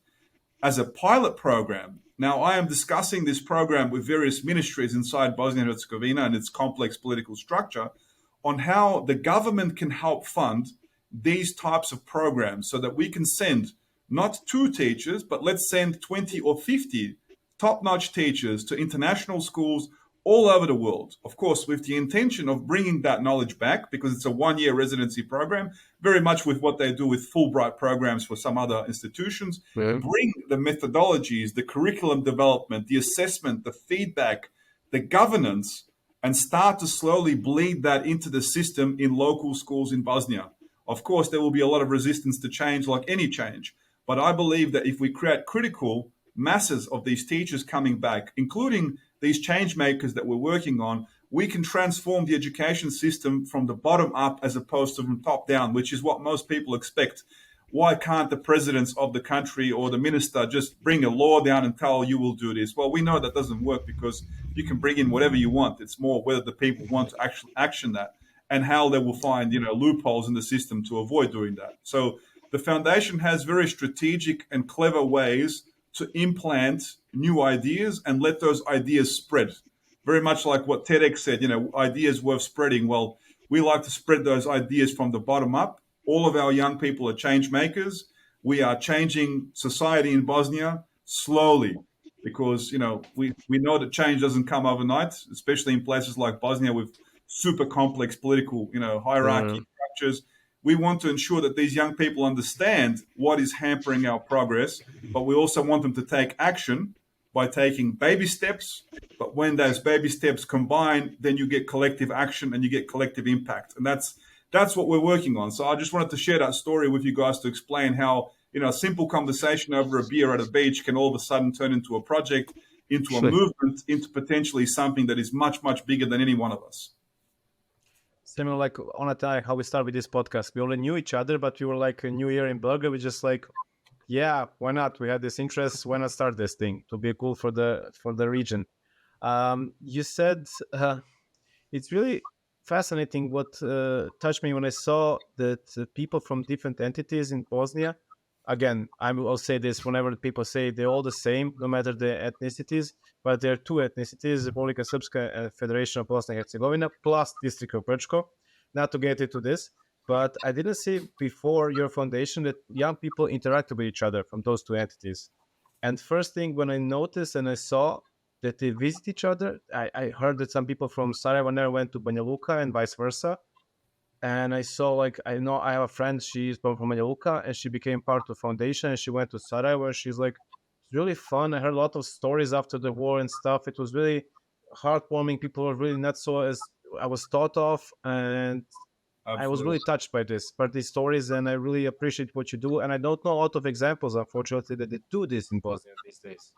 as a pilot program. Now, I am discussing this program with various ministries inside Bosnia and Herzegovina and its complex political structure on how the government can help fund these types of programs so that we can send not 2 teachers, but let's send 20 or 50 top-notch teachers to international schools all over the world. Of course, with the intention of bringing that knowledge back, because it's a 1-year residency program, very much with what they do with Fulbright programs for some other institutions. Yeah. Bring the methodologies, the curriculum development, the assessment, the feedback, the governance, and start to slowly bleed that into the system in local schools in Bosnia. Of course, there will be a lot of resistance to change, like any change. But I believe that if we create critical masses of these teachers coming back, including these change makers that we're working on, we can transform the education system from the bottom up as opposed to from top down, which is what most people expect. Why can't the presidents of the country or the minister just bring a law down and tell you will do this? Well, we know that doesn't work because you can bring in whatever you want. It's more whether the people want to actually action that and how they will find, loopholes in the system to avoid doing that. So the foundation has very strategic and clever ways to implant new ideas and let those ideas spread. Very much like what TEDx said, ideas worth spreading. Well, we like to spread those ideas from the bottom up. All of our young people are change makers. We are changing society in Bosnia slowly because, we know that change doesn't come overnight, especially in places like Bosnia with super complex political, hierarchy structures. We want to ensure that these young people understand what is hampering our progress, but we also want them to take action by taking baby steps. But when those baby steps combine, then you get collective action and you get collective impact. And that's what we're working on. So I just wanted to share that story with you guys to explain how, a simple conversation over a beer at a beach can all of a sudden turn into a project, into a movement, into potentially something that is much, much bigger than any one of us. Similar like on a time how we started with this podcast. We only knew each other, but we were like a new year in Belgrade. We just like, yeah, why not? We had this interest. Why not start this thing to be cool for the region? You said it's really fascinating what touched me when I saw that people from different entities in Bosnia. Again, I'll say this whenever people say they're all the same, no matter the ethnicities, but there are two ethnicities, Republika Srpska and Federation of Bosnia and Herzegovina, plus District of Brčko. Not to get into this, but I didn't see before your foundation that young people interacted with each other from those two entities. And first thing when I noticed and I saw that they visit each other, I heard that some people from Sarajevo never went to Banja Luka and vice versa. And I saw, I know I have a friend, she's from Banja Luka, and she became part of the foundation, and she went to Sarajevo, and she's like, it's really fun. I heard a lot of stories after the war and stuff. It was really heartwarming. People were really not so as I was thought of, and absolutely. I was really touched by these stories, and I really appreciate what you do. And I don't know a lot of examples, unfortunately, that they do this in Bosnia these days.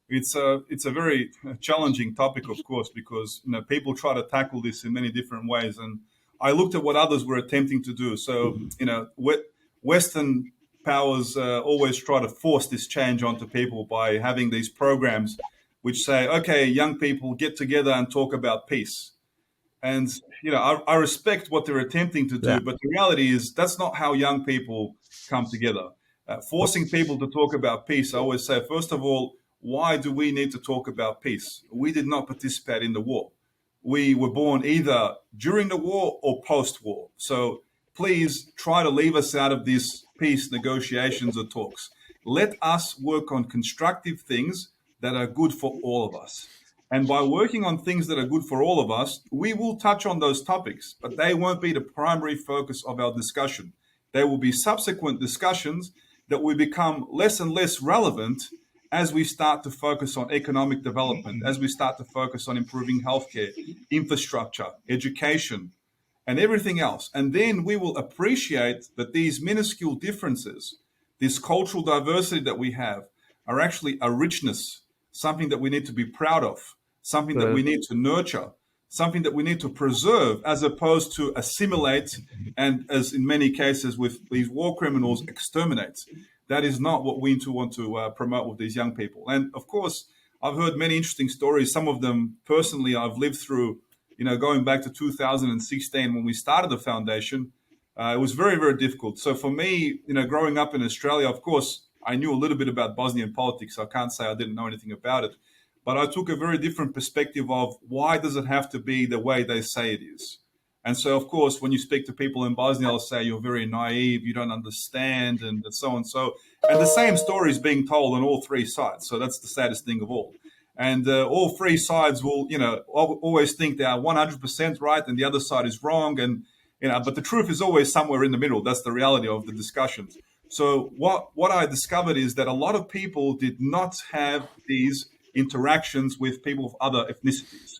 It's a very challenging topic, of course, because people try to tackle this in many different ways, and I looked at what others were attempting to do. So, Western powers always try to force this change onto people by having these programs which say, okay, young people get together and talk about peace. And, I respect what they're attempting to do, but the reality is that's not how young people come together. Forcing people to talk about peace, I always say, first of all, why do we need to talk about peace? We did not participate in the war. We were born either during the war or post-war. So please try to leave us out of these peace negotiations or talks. Let us work on constructive things that are good for all of us. And by working on things that are good for all of us, we will touch on those topics, but they won't be the primary focus of our discussion. There will be subsequent discussions that will become less and less relevant as we start to focus on economic development, as we start to focus on improving healthcare, infrastructure, education, and everything else. And then we will appreciate that these minuscule differences, this cultural diversity that we have, are actually a richness, something that we need to be proud of, something that we need to nurture, something that we need to preserve, as opposed to assimilate and, as in many cases with these war criminals, exterminate. That is not what we want to promote with these young people. And of course, I've heard many interesting stories. Some of them personally I've lived through, going back to 2016 when we started the foundation. It was very, very difficult. So for me, growing up in Australia, of course, I knew a little bit about Bosnian politics. I can't say I didn't know anything about it. But I took a very different perspective of why does it have to be the way they say it is? And so, of course, when you speak to people in Bosnia, they'll say you're very naive, you don't understand, and so on. So, and the same story is being told on all three sides. So that's the saddest thing of all. And all three sides will, always think they are 100% right, and the other side is wrong. And but the truth is always somewhere in the middle. That's the reality of the discussions. So what I discovered is that a lot of people did not have these interactions with people of other ethnicities.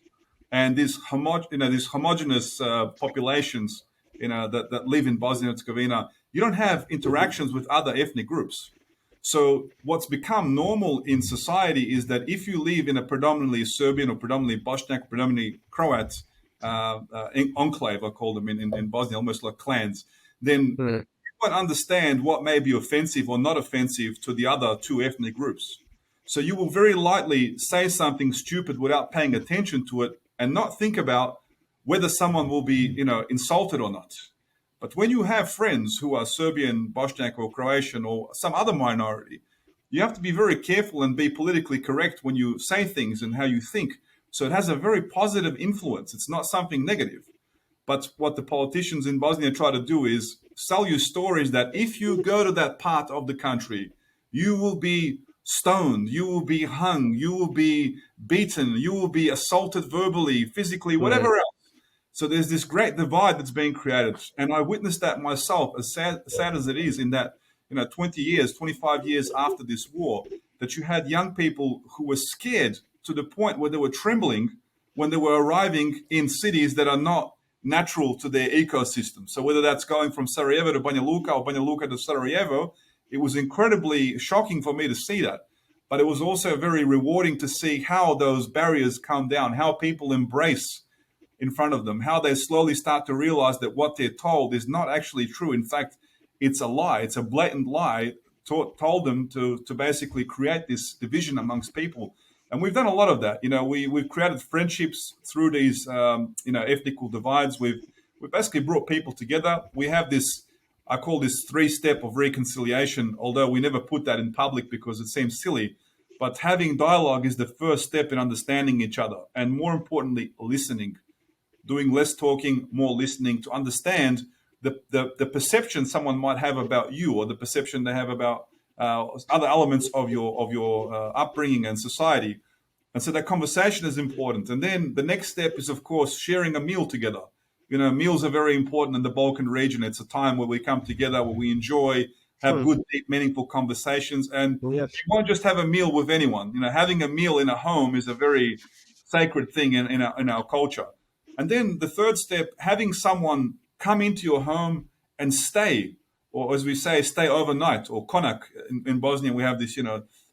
And these homogenous populations, that live in Bosnia and Herzegovina, you don't have interactions with other ethnic groups. So what's become normal in society is that if you live in a predominantly Serbian or predominantly Bosniak, predominantly Croat enclave, I call them in Bosnia, almost like clans, then you won't understand what may be offensive or not offensive to the other two ethnic groups. So you will very lightly say something stupid without paying attention to it, and not think about whether someone will be, insulted or not. But when you have friends who are Serbian, Bosniak, or Croatian, or some other minority, you have to be very careful and be politically correct when you say things and how you think. So it has a very positive influence. It's not something negative. But what the politicians in Bosnia try to do is sell you stories that if you go to that part of the country, you will be stoned, you will be hung, you will be beaten, you will be assaulted verbally, physically, whatever else. So there's this great divide that's being created. And I witnessed that myself, as sad as it is, in that 20 years, 25 years after this war, that you had young people who were scared to the point where they were trembling when they were arriving in cities that are not natural to their ecosystem. So whether that's going from Sarajevo to Banja Luka or Banja Luka to Sarajevo, it was incredibly shocking for me to see that. But it was also very rewarding to see how those barriers come down, how people embrace in front of them, how they slowly start to realize that what they're told is not actually true. In fact, it's a lie. It's a blatant lie told them to basically create this division amongst people. And we've done a lot of that. We've created friendships through these, ethnical divides. We've basically brought people together. We have this, I call this 3-step of reconciliation, although we never put that in public because it seems silly. But having dialogue is the first step in understanding each other. And more importantly, listening. Doing less talking, more listening to understand the perception someone might have about you, or the perception they have about other elements of your upbringing and society. And so that conversation is important. And then the next step is, of course, sharing a meal together. Meals are very important in the Balkan region. It's a time where we come together, where we enjoy, have good, deep, meaningful conversations. And you won't just have a meal with anyone. Having a meal in a home is a very sacred thing in our culture. And then the third step, having someone come into your home and stay, or as we say, stay overnight, or konak. In Bosnia, we have this,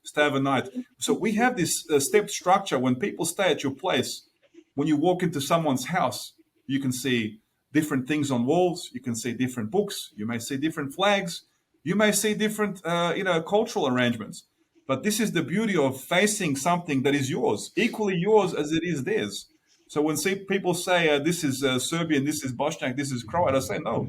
stay overnight. So we have this step structure. When people stay at your place, when you walk into someone's house, you can see different things on walls. You can see different books. You may see different flags. You may see different, cultural arrangements. But this is the beauty of facing something that is yours, equally yours as it is theirs. So when people say, this is Serbian, this is Bosniak, this is Croat, I say, no,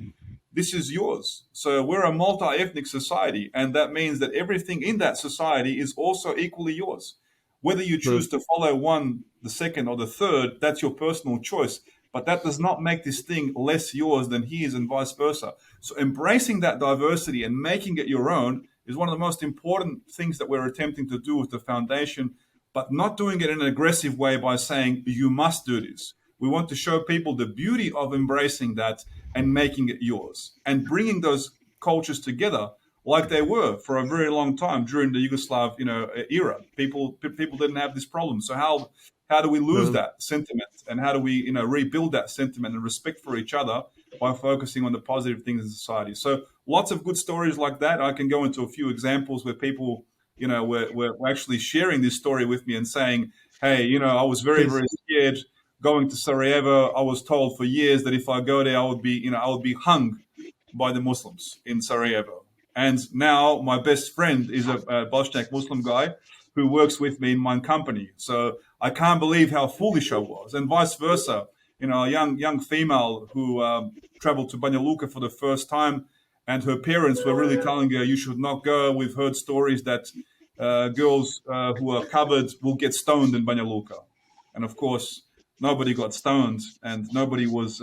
this is yours. So we're a multi-ethnic society, and that means that everything in that society is also equally yours. Whether you choose to follow one, the second, or the third, that's your personal choice. But that does not make this thing less yours than his, and vice versa. So embracing that diversity and making it your own is one of the most important things that we're attempting to do with the foundation, but not doing it in an aggressive way by saying, you must do this. We want to show people the beauty of embracing that and making it yours, and bringing those cultures together like they were for a very long time during the Yugoslav, era. People didn't have this problem. So how do we lose that sentiment, and how do we, rebuild that sentiment and respect for each other by focusing on the positive things in society? So lots of good stories like that. I can go into a few examples where people, were actually sharing this story with me and saying, hey, I was very, very scared going to Sarajevo. I was told for years that if I go there, I would be hung by the Muslims in Sarajevo. And now my best friend is a Bosniak Muslim guy who works with me in my company. So I can't believe how foolish I was, and vice versa. A young female who traveled to Banja Luka for the first time, and her parents were really telling her, you should not go. We've heard stories that girls who are covered will get stoned in Banja Luka. And of course, nobody got stoned, and nobody was,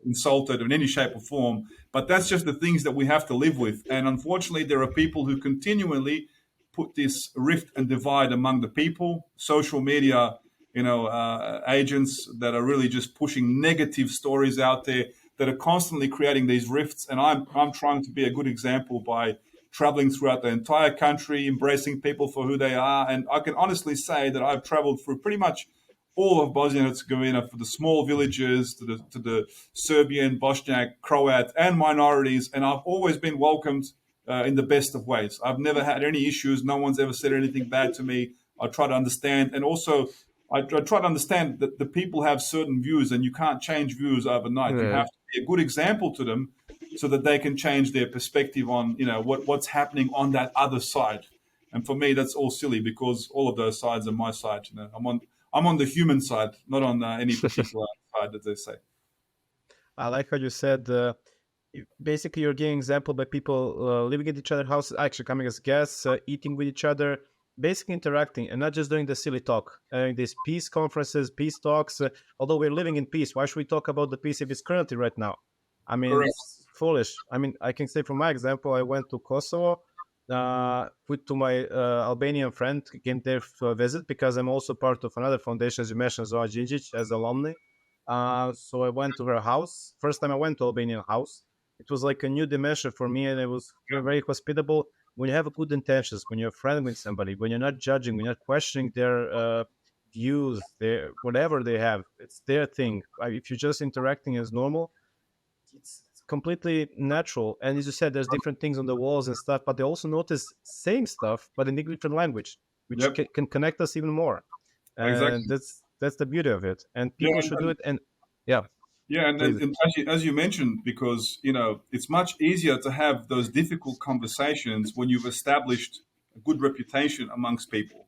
insulted in any shape or form. But that's just the things that we have to live with. And unfortunately, there are people who continually put this rift and divide among the people. Social media, agents that are really just pushing negative stories out there, that are constantly creating these rifts. And I'm trying to be a good example by traveling throughout the entire country, embracing people for who they are. And I can honestly say that I've traveled through pretty much all of Bosnia and Herzegovina, for the small villages to the Serbian, Bosniak, Croat, and minorities. And I've always been welcomed in the best of ways. I've never had any issues. No one's ever said anything bad to me. I try to understand. And also, I try to understand that the people have certain views, and you can't change views overnight. You have to be a good example to them so that they can change their perspective on, what's happening on that other side. And for me, that's all silly, because all of those sides are my side. I'm on the human side, not on any particular side, as they say. I like how you said basically you're giving example by people living at each other's houses, actually coming as guests, eating with each other, basically interacting, and not just doing the silly talk. These peace conferences, peace talks. Although we're living in peace, why should we talk about the peace if it's currently right now? I mean, Correct. it's foolish. I mean, I can say from my example, I went to Kosovo to my Albanian friend, came there for a visit because I'm also part of another foundation, as you mentioned, Zoa Đinđić, as alumni. So I went to her house. First time I went to Albanian house. It was like a new dimension for me, and it was very hospitable. When you have good intentions, when you're friendly with somebody, when you're not judging, when you're not questioning their views, their whatever they have, it's their thing. If you're just interacting as normal, it's completely natural. And as you said, there's different things on the walls and stuff, but they also notice same stuff, but in a different language, which Yep. can connect us even more. Exactly. And that's the beauty of it. And people should do it. And yeah. Yeah, and Please. as you mentioned, because it's much easier to have those difficult conversations when you've established a good reputation amongst people.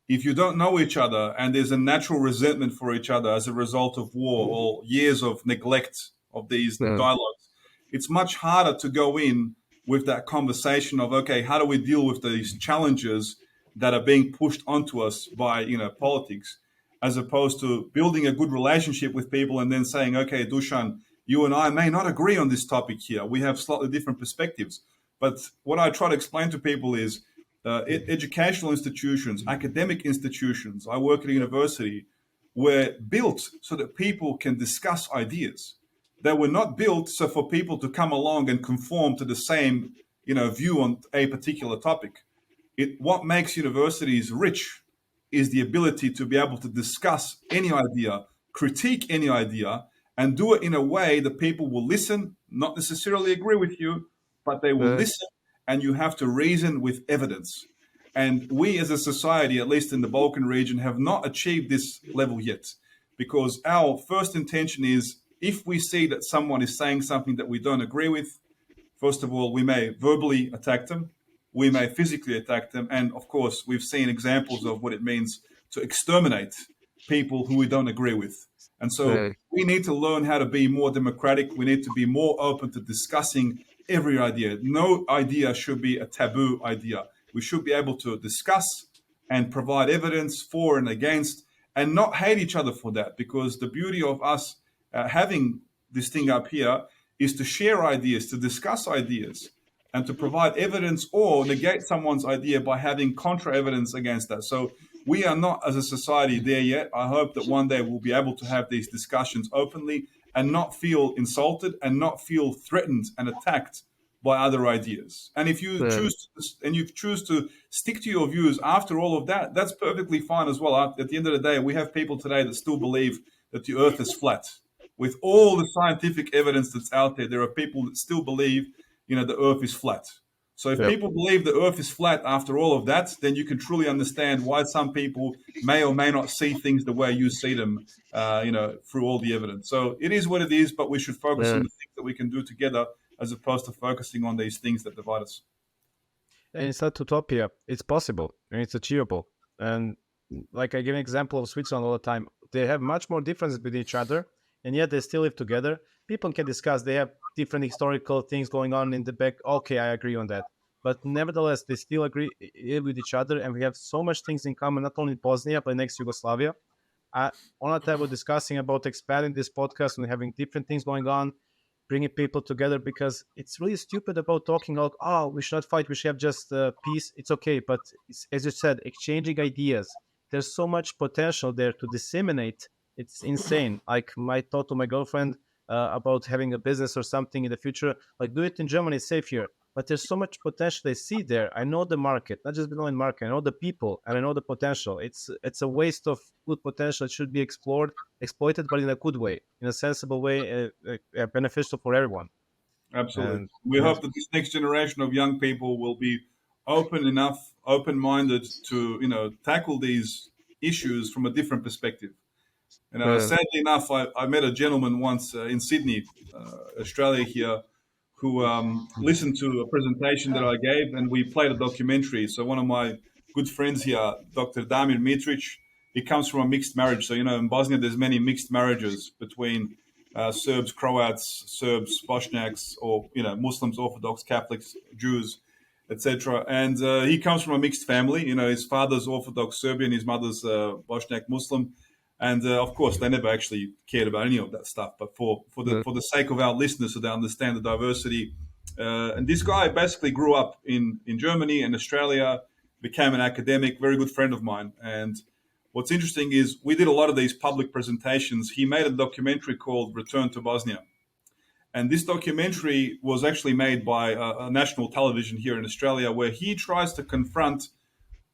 If you don't know each other and there's a natural resentment for each other as a result of war or years of neglect of these dialogues, it's much harder to go in with that conversation of, okay, how do we deal with these challenges that are being pushed onto us by politics, as opposed to building a good relationship with people and then saying, okay, Dusan, you and I may not agree on this topic here. We have slightly different perspectives. But what I try to explain to people is educational institutions, academic institutions, I work at a university, were built so that people can discuss ideas. They were not built so for people to come along and conform to the same view on a particular topic. What makes universities rich is the ability to be able to discuss any idea, critique any idea, and do it in a way that people will listen, not necessarily agree with you, but they will listen, and you have to reason with evidence. And we as a society, at least in the Balkan region, have not achieved this level yet, because our first intention is, if we see that someone is saying something that we don't agree with, first of all, we may verbally attack them, we may physically attack them, and of course, we've seen examples of what it means to exterminate people who we don't agree with. And so we need to learn how to be more democratic. We need to be more open to discussing every idea. No idea should be a taboo idea. We should be able to discuss and provide evidence for and against, and not hate each other for that, because the beauty of us having this thing up here is to share ideas, to discuss ideas, and to provide evidence or negate someone's idea by having contra evidence against that. So we are not, as a society, there yet. I hope that one day we'll be able to have these discussions openly and not feel insulted and not feel threatened and attacked by other ideas. And if you choose to stick to your views after all of that, that's perfectly fine as well. At the end of the day, we have people today that still believe that the earth is flat. With all the scientific evidence that's out there, there are people that still believe, the earth is flat. So if people believe the earth is flat after all of that, then you can truly understand why some people may or may not see things the way you see them, through all the evidence. So it is what it is, but we should focus on the things that we can do together as opposed to focusing on these things that divide us. And it's not utopia. It's possible and it's achievable. And like I give an example of Switzerland all the time. They have much more differences with each other, and yet they still live together. People can discuss. They have different historical things going on in the back. Okay, I agree on that. But nevertheless, they still agree with each other, and we have so much things in common, not only in Bosnia, but in ex-Yugoslavia. On that time, we're discussing about expanding this podcast and having different things going on, bringing people together, because it's really stupid about talking like, oh, we should not fight, we should have just peace. It's okay, but as you said, exchanging ideas. There's so much potential there to disseminate. It's insane. Like my thought to my girlfriend about having a business or something in the future, like do it in Germany, it's safe here. But there's so much potential they see there. I know the market, not just the market. I know the people, and I know the potential. It's a waste of good potential. It should be exploited, but in a good way, in a sensible way, beneficial for everyone. Absolutely. And we hope that this next generation of young people will be open-minded to tackle these issues from a different perspective. Sadly enough, I met a gentleman once in Sydney, Australia here, who listened to a presentation that I gave, and we played a documentary. So one of my good friends here, Dr. Damir Mitric, he comes from a mixed marriage. So, in Bosnia, there's many mixed marriages between Serbs, Croats, Serbs, Bosniaks, or Muslims, Orthodox, Catholics, Jews, etc. And he comes from a mixed family. His father's Orthodox Serbian, his mother's Bosniak Muslim, and of course they never actually cared about any of that stuff. But for the sake of our listeners, so they understand the diversity. And this guy basically grew up in Germany and Australia, became an academic, very good friend of mine. And what's interesting is we did a lot of these public presentations. He made a documentary called Return to Bosnia. And this documentary was actually made by a national television here in Australia, where he tries to confront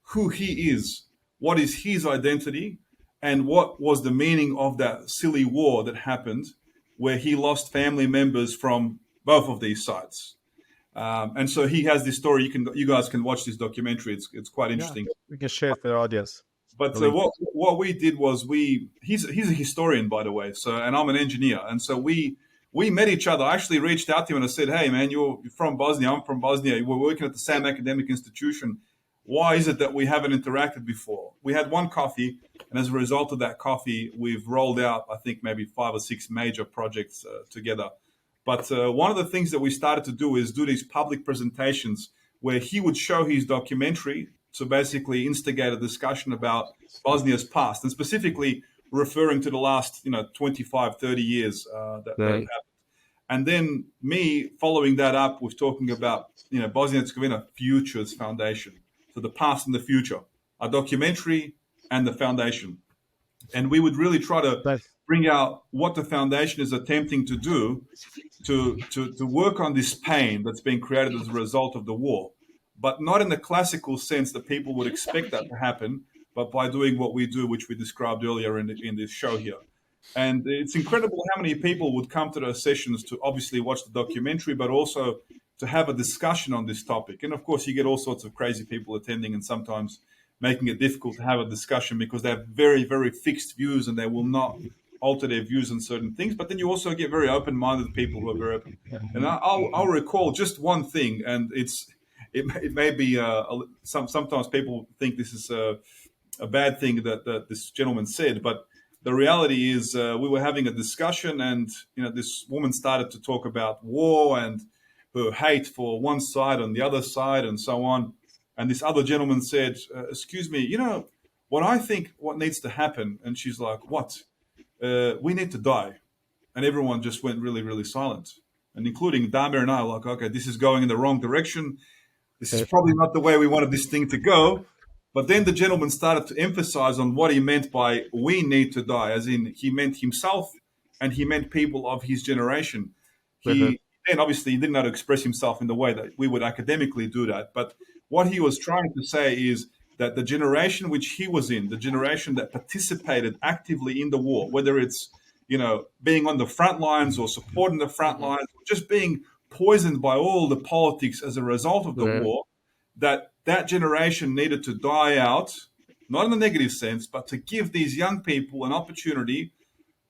who he is, what is his identity, and what was the meaning of that silly war that happened, where he lost family members from both of these sides. And so he has this story. You guys can watch this documentary. It's quite interesting. Yeah, we can share it with our audience. But what we did was he's a historian, by the way. So, and I'm an engineer, and so we met each other. I actually reached out to him and I said, "Hey, man, you're from Bosnia. I'm from Bosnia. We're working at the same academic institution. Why is it that we haven't interacted before?" We had one coffee, and as a result of that coffee, we've rolled out, I think, maybe 5 or 6 major projects together. But one of the things that we started to do is do these public presentations where he would show his documentary to basically instigate a discussion about Bosnia's past, and specifically referring to the last 25, 30 years that happened. And then me following that up with talking about Bosnia and Herzegovina Futures Foundation. So the past and the future, a documentary and the foundation. And we would really try to bring out what the foundation is attempting to do to work on this pain that's been created as a result of the war, but not in the classical sense that people would expect that to happen, but by doing what we do, which we described earlier in this show here. And it's incredible how many people would come to those sessions to obviously watch the documentary, but also to have a discussion on this topic. And of course, you get all sorts of crazy people attending and sometimes making it difficult to have a discussion because they have very, very fixed views and they will not alter their views on certain things. But then you also get very open-minded people who are very open. And I'll recall just one thing, and it may be sometimes people think this is a bad thing that this gentleman said, but the reality is we were having a discussion, and this woman started to talk about war and her hate for one side and the other side and so on. And this other gentleman said, "Excuse me, what I think what needs to happen?" And she's like, "What? We need to die." And everyone just went really, really silent, and including Damir and I, like, okay, this is going in the wrong direction. This is probably not the way we wanted this thing to go. But then the gentleman started to emphasize on what he meant by "we need to die," as in he meant himself and he meant people of his generation. Then obviously he didn't know how to express himself in the way that we would academically do that. But what he was trying to say is that the generation which he was in, the generation that participated actively in the war, whether it's, being on the front lines or supporting the front lines, or just being poisoned by all the politics as a result of the war, that generation needed to die out, not in a negative sense, but to give these young people an opportunity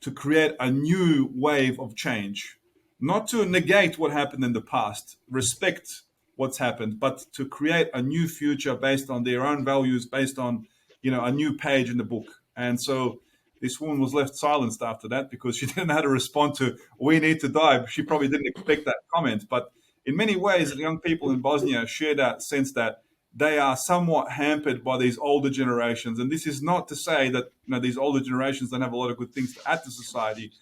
to create a new wave of change. Not to negate what happened in the past, respect what's happened, but to create a new future based on their own values, based on, a new page in the book. And so this woman was left silenced after that because she didn't know how to respond to "we need to die." She probably didn't expect that comment. But in many ways, the young people in Bosnia share that sense that they are somewhat hampered by these older generations. And this is not to say that these older generations don't have a lot of good things to add to society,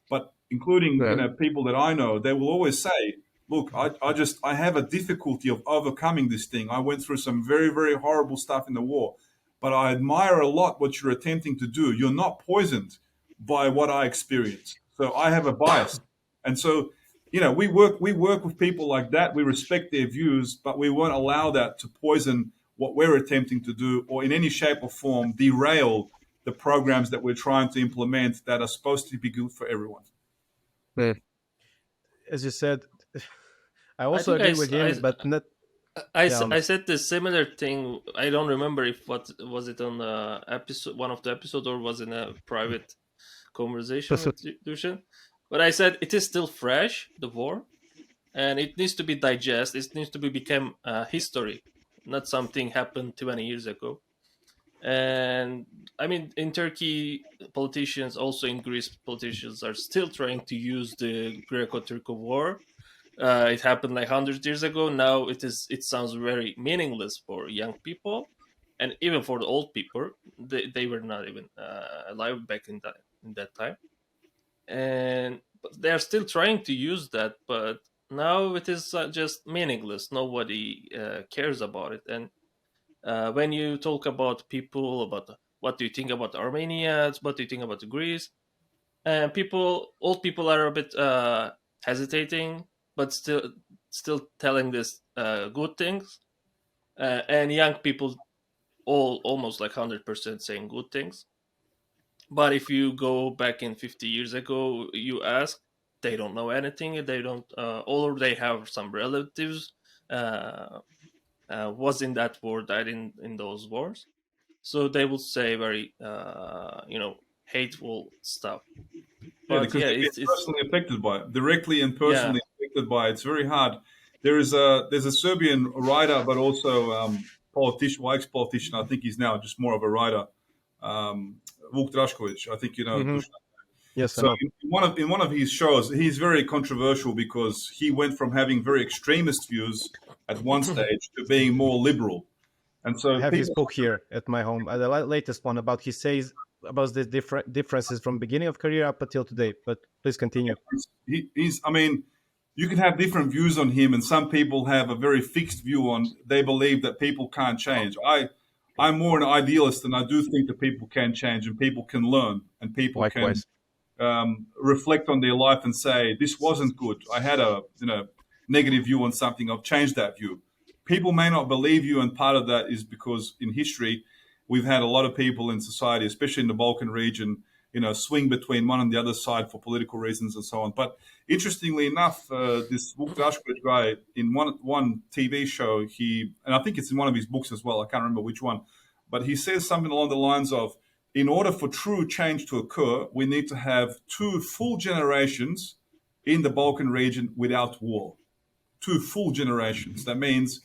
but including people that I know, they will always say, "Look, I have a difficulty of overcoming this thing. I went through some very, very horrible stuff in the war, but I admire a lot what you're attempting to do. You're not poisoned by what I experienced. So I have a bias." And so, we work with people like that. We respect their views, but we won't allow that to poison what we're attempting to do, or in any shape or form derail the programs that we're trying to implement that are supposed to be good for everyone. As you said, I also agree with him, but not. I said the similar thing. I don't remember if was it on the episode, one of the episodes, or was in a private conversation with Dushan. But I said it is still fresh, the war, and it needs to be digested. It needs to become history, not something happened 20 years ago. And I mean, in Turkey, politicians, also in Greece, politicians are still trying to use the Greco-Turco War. It happened like 100 years ago. Now it sounds very meaningless for young people, and even for the old people. They were not even alive back in that time, and but they are still trying to use that. But now it is just meaningless. Nobody cares about it. And when you talk about people, about what do you think about Armenians, what do you think about Greece, and old people are a bit hesitating, but still telling this good things, and young people all almost like 100% saying good things. But if you go back in 50 years ago, you ask, they don't know anything. They don't, or they have some relatives was in that war, died in those wars. So they will say very, hateful stuff. Yeah, But because yeah, they get it's personally affected by it, directly and yeah, personally affected by it. It's very hard. There's a Serbian writer, but also politician, well, ex-politician. I think he's now just more of a writer. Vuk Drašković. I think you know. Mhm. Dušan. Yes, I So know. in one of his shows, he's very controversial because he went from having very extremist views at one stage to being more liberal. And I so have his people, book here at my home, the latest one about he says about the differences from beginning of career up until today. But please continue. he's, I mean, you can have different views on him, and some people have a very fixed view on. They believe that people can't change. I'm more an idealist, and I do think that people can change, and people can learn, and people can Likewise. reflect on their life and say, "This wasn't good. I had a negative view on something. I've changed that view." People may not believe you, and part of that is because in history we've had a lot of people in society, especially in the Balkan region, swing between one and the other side for political reasons and so on. But interestingly enough, this Vuk Drašković guy in one TV show, and I think it's in one of his books as well. I can't remember which one, but he says something along the lines of, in order for true change to occur, we need to have 2 full generations in the Balkan region without war. 2 full generations. That means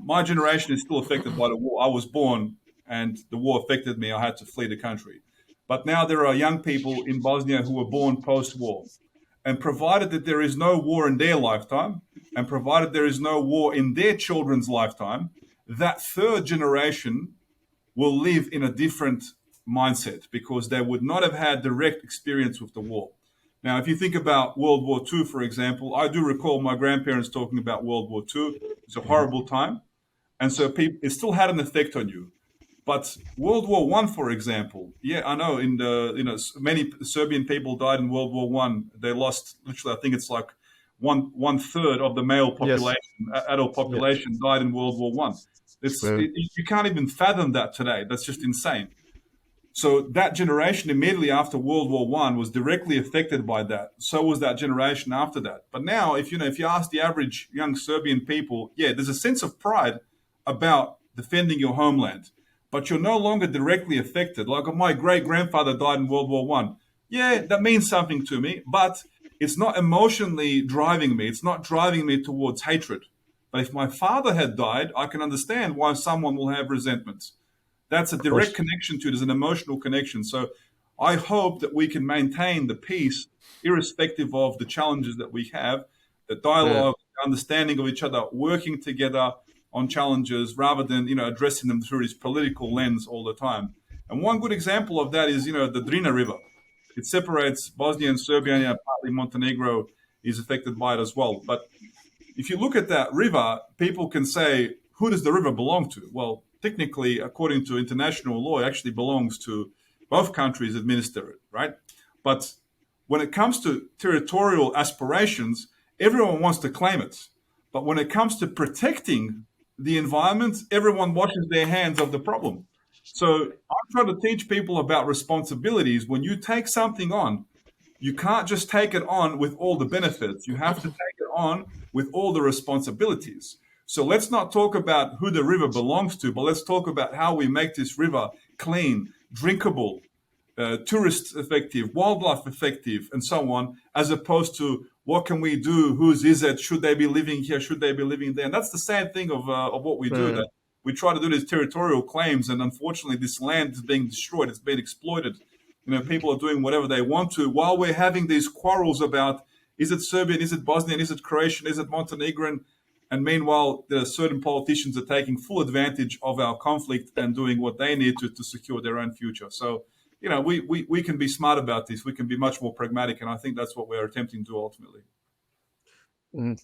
my generation is still affected by the war. I was born and the war affected me. I had to flee the country. But now there are young people in Bosnia who were born post-war. And provided that there is no war in their lifetime, and provided there is no war in their children's lifetime, that 3rd generation will live in a different mindset because they would not have had direct experience with the war. Now, if you think about World War II, for example, I do recall my grandparents talking about World War II. It's a horrible time. And so it still had an effect on you. But World War I, for example, yeah, I know many Serbian people died in World War I. They lost literally, I think it's like one third of the male population, adult population died in World War I. You can't even fathom that today. That's just insane. So that generation immediately after World War I was directly affected by that. So was that generation after that. But now, if you ask the average young Serbian people, yeah, there's a sense of pride about defending your homeland, but you're no longer directly affected. Like my great grandfather died in World War I. Yeah, that means something to me, but it's not emotionally driving me. It's not driving me towards hatred. But if my father had died, I can understand why someone will have resentments. That's a direct connection to it. There's an emotional connection. So I hope that we can maintain the peace, irrespective of the challenges that we have, the dialogue, the understanding of each other, working together on challenges rather than, addressing them through this political lens all the time. And one good example of that is, the Drina River. It separates Bosnia and Serbia, and partly Montenegro is affected by it as well. But if you look at that river, people can say, who does the river belong to? Well, technically, according to international law, it actually belongs to both countries administer it, right? But when it comes to territorial aspirations, everyone wants to claim it. But when it comes to protecting the environment, everyone washes their hands of the problem. So I'm trying to teach people about responsibilities. When you take something on, you can't just take it on with all the benefits. You have to take it on with all the responsibilities. So let's not talk about who the river belongs to, but let's talk about how we make this river clean, drinkable, tourist effective, wildlife effective, and so on, as opposed to what can we do, whose is it, should they be living here, should they be living there? And that's the sad thing of what we do. That we try to do these territorial claims, and unfortunately, this land is being destroyed. It's being exploited. People are doing whatever they want to while we're having these quarrels about, is it Serbian, is it Bosnian, is it Croatian, is it Montenegrin? And meanwhile, there are certain politicians are taking full advantage of our conflict and doing what they need to secure their own future. So, we can be smart about this. We can be much more pragmatic, and I think that's what we're attempting to do ultimately.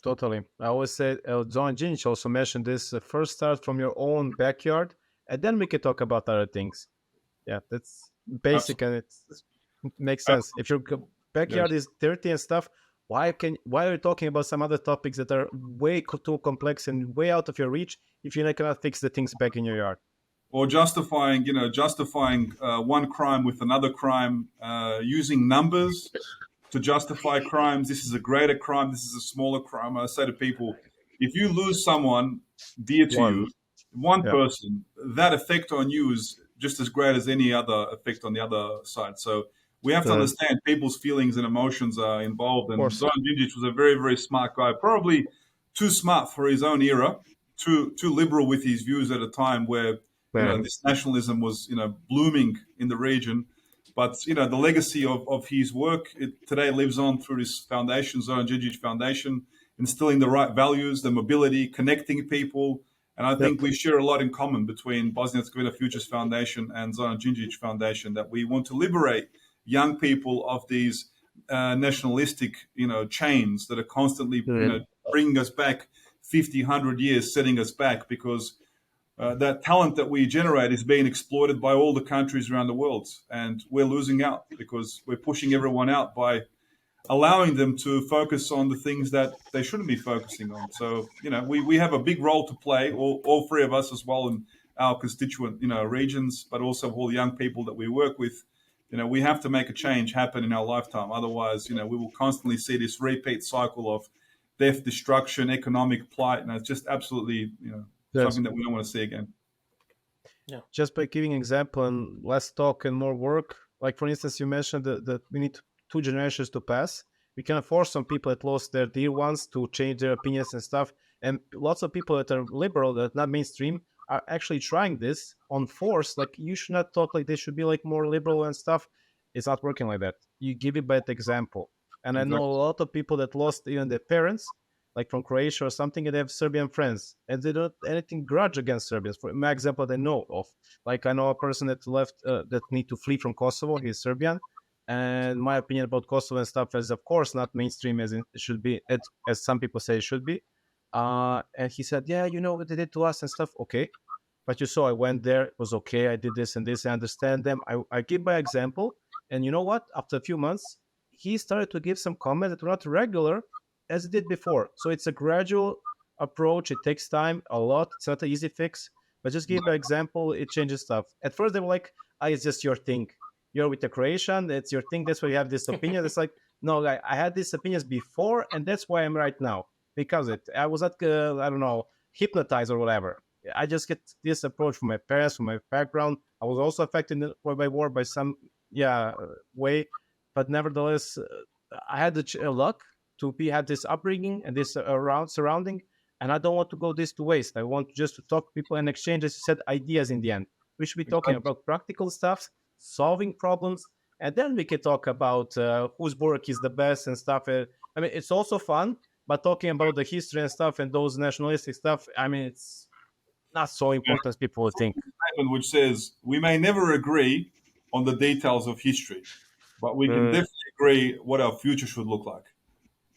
Totally. I always say, Zoran Đinđić also mentioned this, first start from your own backyard, and then we can talk about other things. Yeah, that's basic. Absolutely. And it makes sense. If your backyard is dirty and stuff, why are you talking about some other topics that are way too complex and way out of your reach if you cannot fix the things back in your yard? Or justifying one crime with another crime, using numbers to justify crimes. This is a greater crime. This is a smaller crime. I say to people, if you lose someone dear to you, one person, that effect on you is just as great as any other effect on the other side. So we have to understand people's feelings and emotions are involved. And Zoran Đinđić was a very, very smart guy, probably too smart for his own era, too liberal with his views at a time where this nationalism was blooming in the region. But the legacy of his work today lives on through this foundation, Zoran Đinđić Foundation, instilling the right values, the mobility, connecting people. And I think we share a lot in common between Bosnia and Herzegovina Futures Foundation and Zoran Đinđić Foundation, that we want to liberate young people of these nationalistic, chains that are constantly, bringing us back 50, 100 years, setting us back, because that talent that we generate is being exploited by all the countries around the world. And we're losing out because we're pushing everyone out by allowing them to focus on the things that they shouldn't be focusing on. So, we have a big role to play, all three of us as well in our constituent, regions, but also all the young people that we work with. We have to make a change happen in our lifetime. Otherwise, we will constantly see this repeat cycle of death, destruction, economic plight. And it's just absolutely, something that we don't want to see again. Yeah. Just by giving an example and less talk and more work, like for instance, you mentioned that we need 2 generations to pass. We cannot force some people that lost their dear ones to change their opinions and stuff. And lots of people that are liberal, that are not mainstream, are actually trying this on force. Like, you should not talk like they should be like more liberal and stuff. It's not working like that. You give it by the example. And I know a lot of people that lost even their parents, like from Croatia or something, and they have Serbian friends, and they don't have anything grudge against Serbians. For my example, they know of. Like, I know a person that left, that need to flee from Kosovo. He's Serbian, and my opinion about Kosovo and stuff is, of course, not mainstream as it should be, as some people say it should be. And he said, yeah, what they did to us and stuff. Okay, but you saw I went there. It was okay. I did this and this. I understand them. I give by example, and you know what? After a few months, he started to give some comments that were not regular as it did before. So it's a gradual approach. It takes time, a lot. It's not an easy fix, but just give by example, it changes stuff. At first they were like, it's just your thing. You're with the Croatian, it's your thing. That's why you have this opinion. It's like, no, I had these opinions before, and that's why I'm right now. Because I was not, hypnotized or whatever. I just get this approach from my parents, from my background. I was also affected by war by some way, but nevertheless, I had the luck to had this upbringing and this surrounding, and I don't want to go this to waste. I want just to talk to people and exchange, as you said, ideas in the end. We should be talking about practical stuff, solving problems, and then we can talk about whose work is the best and stuff. It's also fun, but talking about the history and stuff and those nationalistic stuff, it's not so important as people would think. Which says we may never agree on the details of history, but we can definitely agree what our future should look like.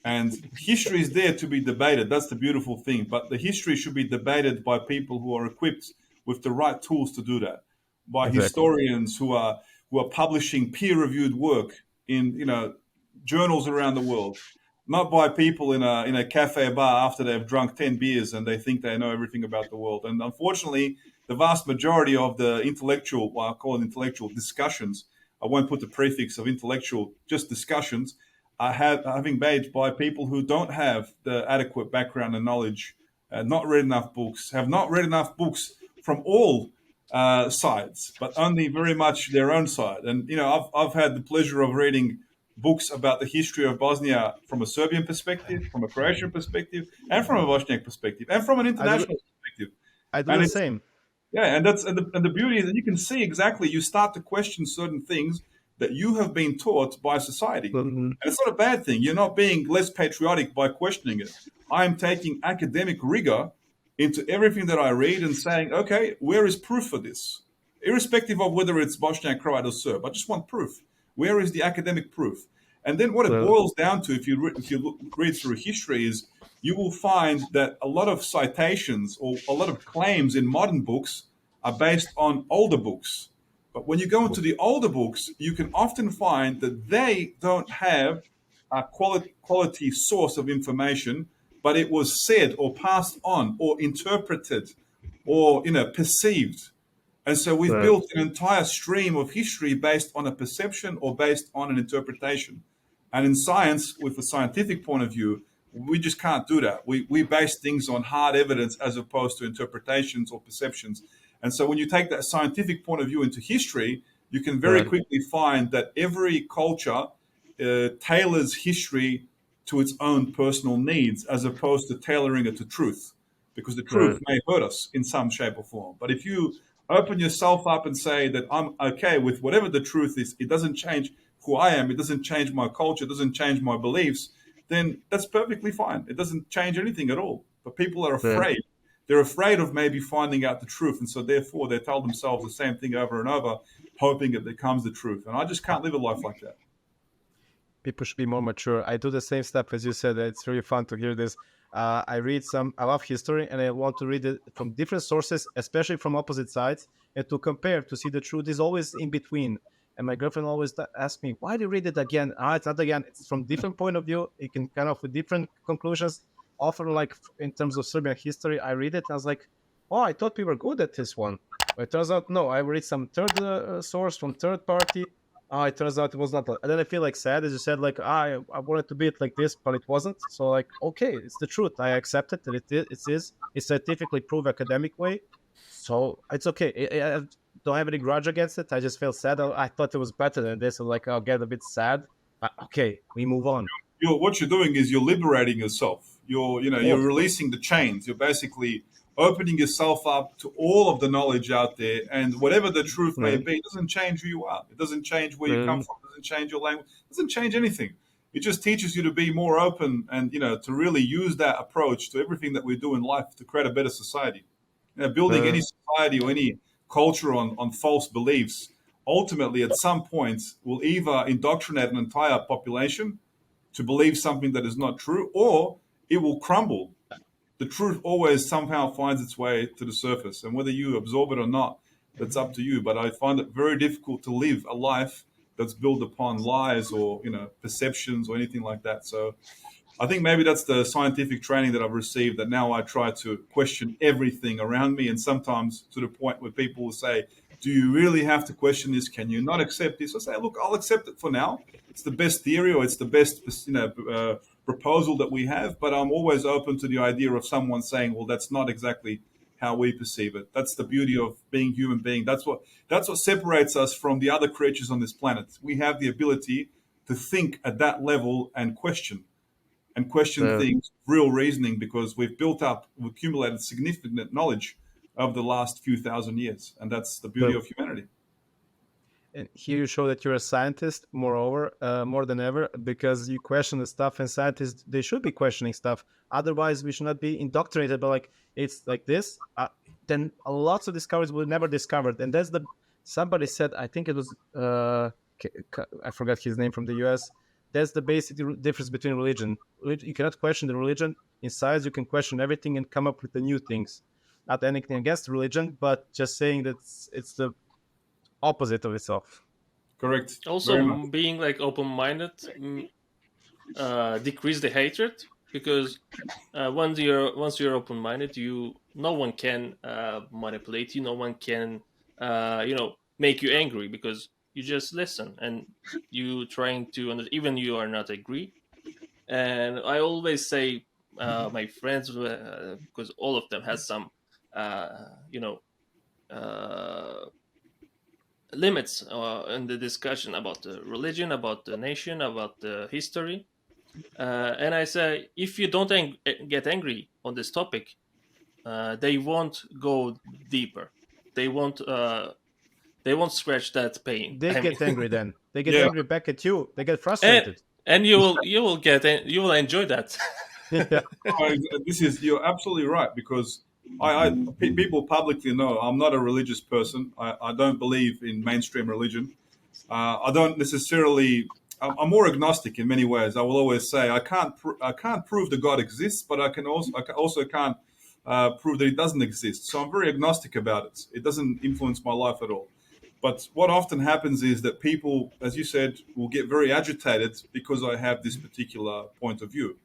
And history is there to be debated. That's the beautiful thing. But the history should be debated by people who are equipped with the right tools to do that. By historians who are publishing peer-reviewed work in journals around the world. Not by people in a cafe bar after they've drunk 10 beers and they think they know everything about the world. And unfortunately, the vast majority of the intellectual, I call it intellectual discussions, I won't put the prefix of intellectual, just discussions, are having made by people who don't have the adequate background and knowledge, not read enough books, have not read enough books from all sides, but only very much their own side. And, I've had the pleasure of reading books about the history of Bosnia from a Serbian perspective, from a Croatian perspective, and from a Bosniak perspective, and from an international perspective. I do the same. Yeah, and the beauty is that you can see exactly. You start to question certain things that you have been taught by society, Mhm. and it's not a bad thing. You're not being less patriotic by questioning it. I am taking academic rigor into everything that I read and saying, okay, where is proof for this? Irrespective of whether it's Bosniak, Croat, or Serb, I just want proof. Where is the academic proof? And then what it Well, boils down to, if you read through history, is you will find that a lot of citations or a lot of claims in modern books are based on older books. But when you go into the older books, you can often find that they don't have a quality source of information, but it was said or passed on or interpreted or perceived. And so we've well, built an entire stream of history based on a perception or based on an interpretation. And in science, with a scientific point of view, we just can't do that. We base things on hard evidence as opposed to interpretations or perceptions. And so when you take that scientific point of view into history, you can very well, quickly find that every culture tailors history to its own personal needs as opposed to tailoring it to truth, because the well, truth may hurt us in some shape or form. But if you open yourself up and say that I'm okay with whatever the truth is, it doesn't change who I am, it doesn't change my culture, it doesn't change my beliefs, then that's perfectly fine. It doesn't change anything at all. But people are well. afraid. They're afraid of maybe finding out the truth. And so therefore they tell themselves the same thing over and over, hoping it becomes the truth. And I just can't live a life like that. People should be more mature. I do the same stuff as you said. It's really fun to hear this. I love history, and I want to read it from different sources, especially from opposite sides, and to compare, to see the truth is always in between. And my girlfriend always asks me, why do you read it again? It's not again. It's from different point of view. It can kind of with different conclusions. Often, like in terms of Serbian history, I read it and I was like, oh, I thought we were good at this one. But it turns out, no, I read some third source from third party. It turns out it was not. And then I feel like sad, as you said, like I wanted to be it like this, but it wasn't. So like, okay, it's the truth. I accept it that it is. It's scientifically proved academic way, so it's okay. I don't have any grudge against it. I just feel sad. I thought it was better than this. So like, I'll get a bit sad. Okay, we move on. What you're doing is you're liberating yourself. You're Oh, releasing the chains. You're basically opening yourself up to all of the knowledge out there, and whatever the truth may right. be, it doesn't change who you are. It doesn't change where you come Um, from. It doesn't change your language. It doesn't change anything. It just teaches you to be more open and to really use that approach to everything that we do in life to create a better society. Building any uh, society or any culture on false beliefs ultimately at some point will either indoctrinate an entire population to believe something that is not true, or it will crumble. The truth always somehow finds its way to the surface, and whether you absorb it or not, that's up to you. But I find it very difficult to live a life that's built upon lies or perceptions or anything like that. So I think maybe that's the scientific training that I've received, that now I try to question everything around me, and sometimes to the point where people will say, do you really have to question this? Can you not accept this? I say, look, I'll accept it for now. It's the best theory, or it's the best proposal that we have, but I'm always open to the idea of someone saying, well, that's not exactly how we perceive it. That's the beauty of being human being. That's what separates us from the other creatures on this planet. We have the ability to think at that level and question uh, things, real reasoning, because we've accumulated significant knowledge over the last few thousand years. And that's the beauty well, of humanity. and here you show that you're a scientist, moreover, more than ever, because you question the stuff, and scientists, they should be questioning stuff. Otherwise, we should not be indoctrinated. But like, it's like this, then lots of discoveries were never discovered. And that's somebody said, I think it was, I forgot his name, from the US. That's the basic difference between religion. You cannot question the religion. In science, you can question everything and come up with the new things. Not anything against religion, but just saying that it's the opposite of itself. Correct. Also, Very much. being like open-minded, decrease the hatred, because once you're open-minded, no one can manipulate you. No one can make you angry, because you just listen and you trying to even you are not agree. And I always say, my friends, because all of them has some uh, you know uh, limits in the discussion about the religion, about the nation, about the history. And I say, if you don't get angry on this topic, they won't go deeper. they won't scratch that pain. They I get mean, angry then. They get Yeah. angry back at you. They get frustrated. and you will enjoy that. Yeah. You're absolutely right, because people publicly know I'm not a religious person. I don't believe in mainstream religion. I don't necessarily. I'm more agnostic in many ways. I will always say I can't prove that God exists, but I also can't prove that He doesn't exist. So I'm very agnostic about it. It doesn't influence my life at all. But what often happens is that people, as you said, will get very agitated because I have this particular point of view.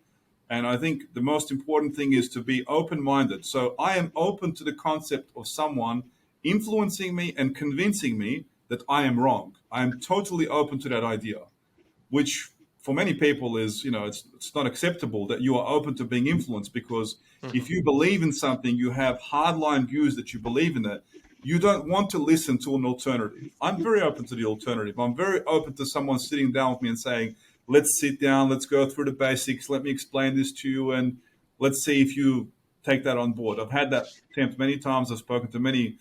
And I think the most important thing is to be open-minded. So I am open to the concept of someone influencing me and convincing me that I am wrong. I am totally open to that idea, which for many people is, it's not acceptable that you are open to being influenced, because if you believe in something, you have hardline views that you believe in it. You don't want to listen to an alternative. I'm very open to the alternative. I'm very open to someone sitting down with me and saying, let's sit down, let's go through the basics, let me explain this to you, and let's see if you take that on board. I've had that attempt many times. I've spoken to many,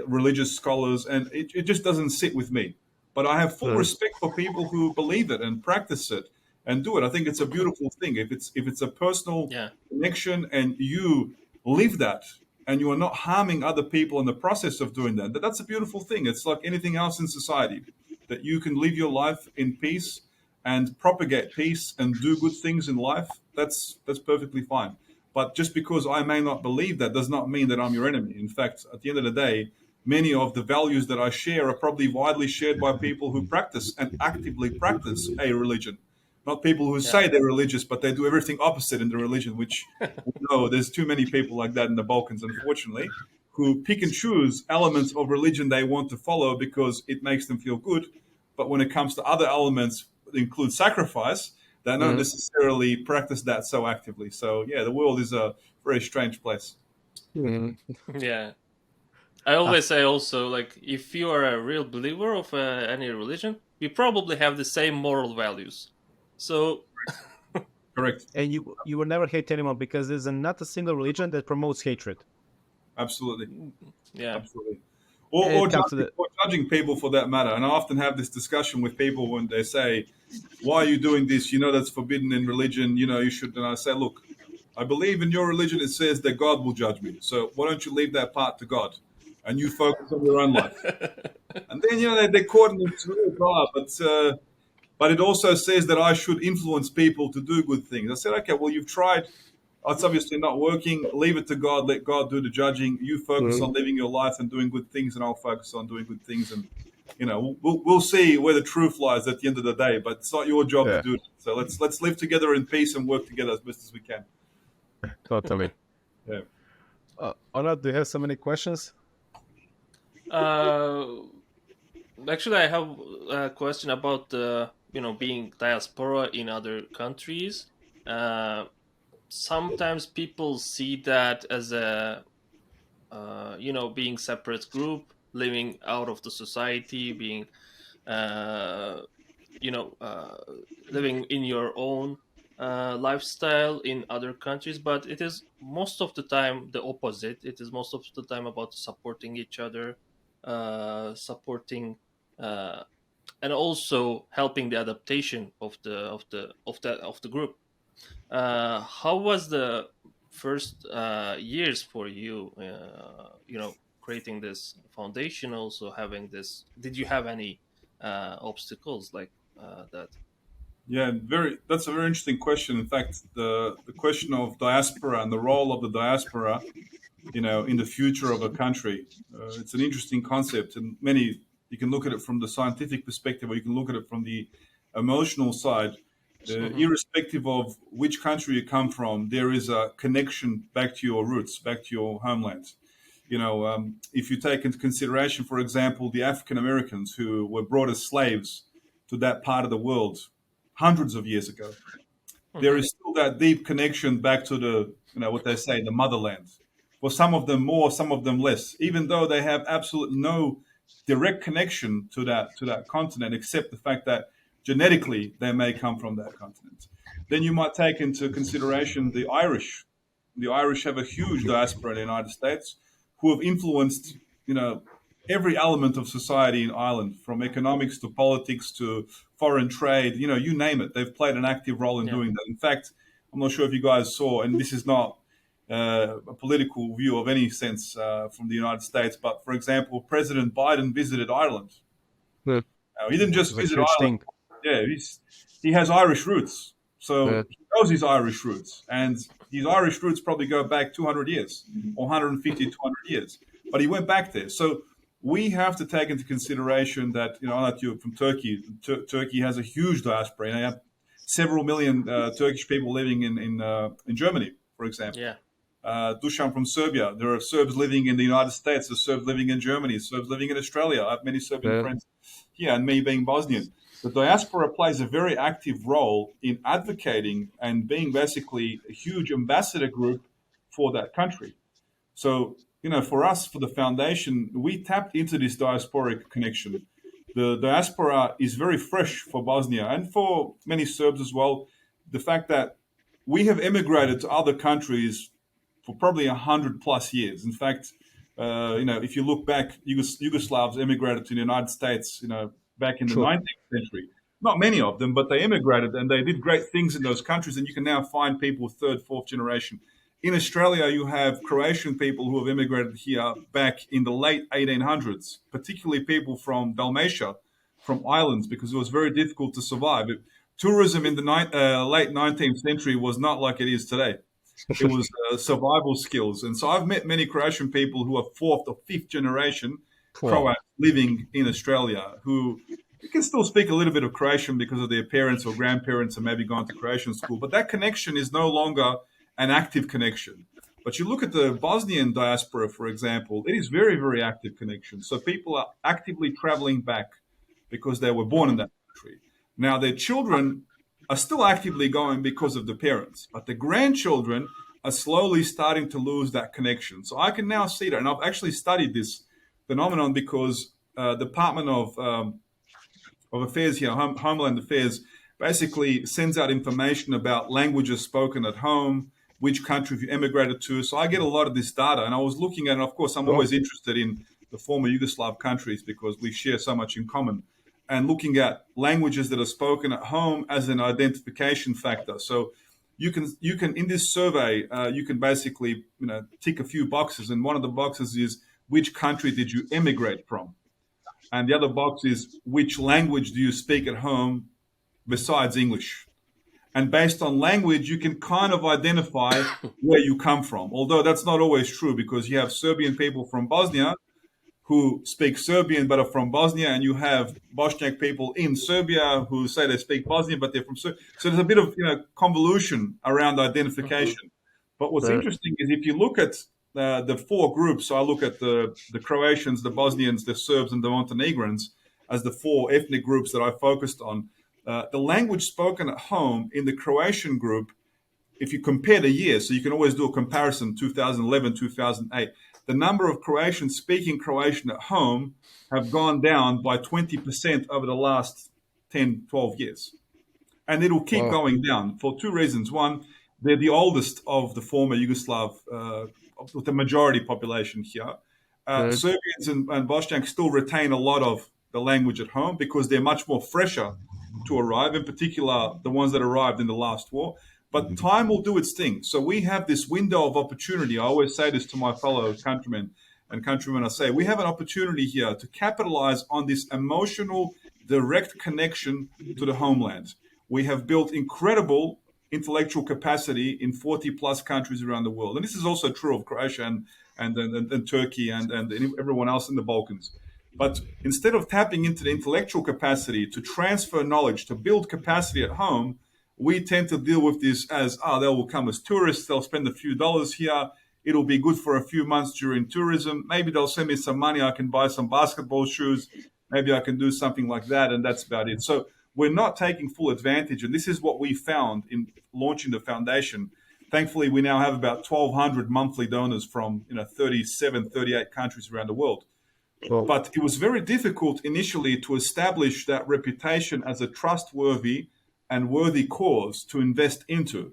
religious scholars, and it just doesn't sit with me. But I have full respect for people who believe it and practice it and do it. I think it's a beautiful thing. If it's a personal connection and you live that, and you are not harming other people in the process of doing that, that's a beautiful thing. It's like anything else in society, that you can live your life in peace and propagate peace and do good things in life. That's perfectly fine. But just because I may not believe that does not mean that I'm your enemy. In fact, at the end of the day, many of the values that I share are probably widely shared by people who practice and actively practice a religion. Not people who say they're religious, but they do everything opposite in the religion, which we know there's too many people like that in the Balkans, unfortunately, who pick and choose elements of religion they want to follow because it makes them feel good. But when it comes to other elements that include sacrifice, they don't necessarily practice that so actively. So, the world is a very strange place. Yeah. I always say also, like, if you are a real believer of any religion, you probably have the same moral values. So, correct. And you will never hate anyone, because there's not a single religion that promotes hatred. Absolutely. Yeah. Absolutely. Or judging people for that matter. And I often have this discussion with people when they say, why are you doing this? That's forbidden in religion. You should. And I say, look, I believe in your religion. It says that God will judge me. So why don't you leave that part to God and you focus on your own life? And then, they're caught in this real bar. But it also says that I should influence people to do good things. I said, okay, well, you've tried. It's obviously not working. Leave it to God. Let God do the judging. You focus on living your life and doing good things, and I'll focus on doing good things. And we'll see where the truth lies at the end of the day. But it's not your job to do it. So let's live together in peace and work together as best as we can. Totally. Yeah. Onat, do you have so many questions? Actually, I have a question about being diaspora in other countries. Sometimes people see that as a being separate group, living out of the society, being living in your own lifestyle in other countries. But it is most of the time the opposite. It is most of the time about supporting each other, supporting and also helping the adaptation of the group. How was the first years for you? Creating this foundation, also having this. Did you have any obstacles like that? Yeah, that's a very interesting question. In fact, the question of diaspora and the role of the diaspora, in the future of a country, it's an interesting concept, and you can look at it from the scientific perspective, or you can look at it from the emotional side. Irrespective of which country you come from, there is a connection back to your roots, back to your homeland. If you take into consideration, for example, the African Americans who were brought as slaves to that part of the world hundreds of years ago, there is still that deep connection back to the, what they say, the motherland. For some of them more, some of them less, even though they have absolutely no direct connection to that continent, except the fact that genetically they may come from that continent. Then you might take into consideration the Irish. The Irish have a huge diaspora in the United States who have influenced, every element of society in Ireland, from economics to politics to foreign trade, you name it. They've played an active role in doing that. In fact, I'm not sure if you guys saw, and this is not a political view of any sense from the United States, but for example, President Biden visited Ireland. He didn't just visit Ireland. Yeah, he has Irish roots. So he knows his Irish roots. And his Irish roots probably go back 200 years or 150, 200 years. But he went back there. So we have to take into consideration that, like you're from Turkey. Turkey has a huge diaspora. You have several million Turkish people living in Germany, for example. Yeah. Dusan from Serbia. There are Serbs living in the United States. There are Serbs living in Germany. Serbs living in Australia. I have many Serbian friends here, and me being Bosnian. The diaspora plays a very active role in advocating and being basically a huge ambassador group for that country. So, for us, for the foundation, we tapped into this diasporic connection. The diaspora is very fresh for Bosnia and for many Serbs as well. The fact that we have emigrated to other countries for probably 100+ years. In fact, if you look back, Yugoslavs emigrated to the United States, back in the 19th century. Not many of them, but they immigrated and they did great things in those countries. And you can now find people third, fourth generation. In Australia, you have Croatian people who have immigrated here back in the late 1800s, particularly people from Dalmatia, from islands, because it was very difficult to survive. Tourism in the late 19th century was not like it is today. It was survival skills. And so I've met many Croatian people who are fourth or fifth generation Croats living in Australia, who can still speak a little bit of Croatian because of their parents or grandparents and maybe gone to Croatian school. But that connection is no longer an active connection. But you look at the Bosnian diaspora, for example, it is very, very active connection. So people are actively traveling back because they were born in that country. Now, their children are still actively going because of the parents, but the grandchildren are slowly starting to lose that connection. So I can now see that, and I've actually studied this phenomenon because Department of Affairs here, Homeland Affairs, basically sends out information about languages spoken at home, which country you emigrated to. So I get a lot of this data, and I was looking at, and of course, I'm always interested in the former Yugoslav countries because we share so much in common, and looking at languages that are spoken at home as an identification factor. So you can in this survey, you can basically tick a few boxes, and one of the boxes is which country did you emigrate from? And the other box is which language do you speak at home besides English? And based on language, you can kind of identify where you come from. Although that's not always true because you have Serbian people from Bosnia who speak Serbian but are from Bosnia, and you have Bosniak people in Serbia who say they speak Bosnian but they're from Serbia. So there's a bit of convolution around identification. But what's interesting is if you look at the four groups, so I look at the Croatians, the Bosnians, the Serbs, and the Montenegrins as the four ethnic groups that I focused on. The language spoken at home in the Croatian group, if you compare the years, so you can always do a comparison, 2011, 2008, the number of Croatians speaking Croatian at home have gone down by 20% over the last 10, 12 years. And it'll keep going down for two reasons. One, they're the oldest of the former Yugoslav, with the majority population here. Serbians and Bosniaks still retain a lot of the language at home because they're much more fresher to arrive, in particular the ones that arrived in the last war. But time will do its thing. So we have this window of opportunity. I always say this to my fellow countrymen and countrywomen. I say, we have an opportunity here to capitalize on this emotional, direct connection to the homeland. We have built incredible intellectual capacity in 40+ countries around the world. And this is also true of Croatia and Turkey and everyone else in the Balkans. But instead of tapping into the intellectual capacity to transfer knowledge, to build capacity at home, we tend to deal with this as, they will come as tourists, they'll spend a few dollars here, it'll be good for a few months during tourism, maybe they'll send me some money, I can buy some basketball shoes, maybe I can do something like that, and that's about it. So we're not taking full advantage, and this is what we found in launching the foundation. Thankfully, we now have about 1,200 monthly donors from 37, 38 countries around the world. But it was very difficult initially to establish that reputation as a trustworthy and worthy cause to invest into,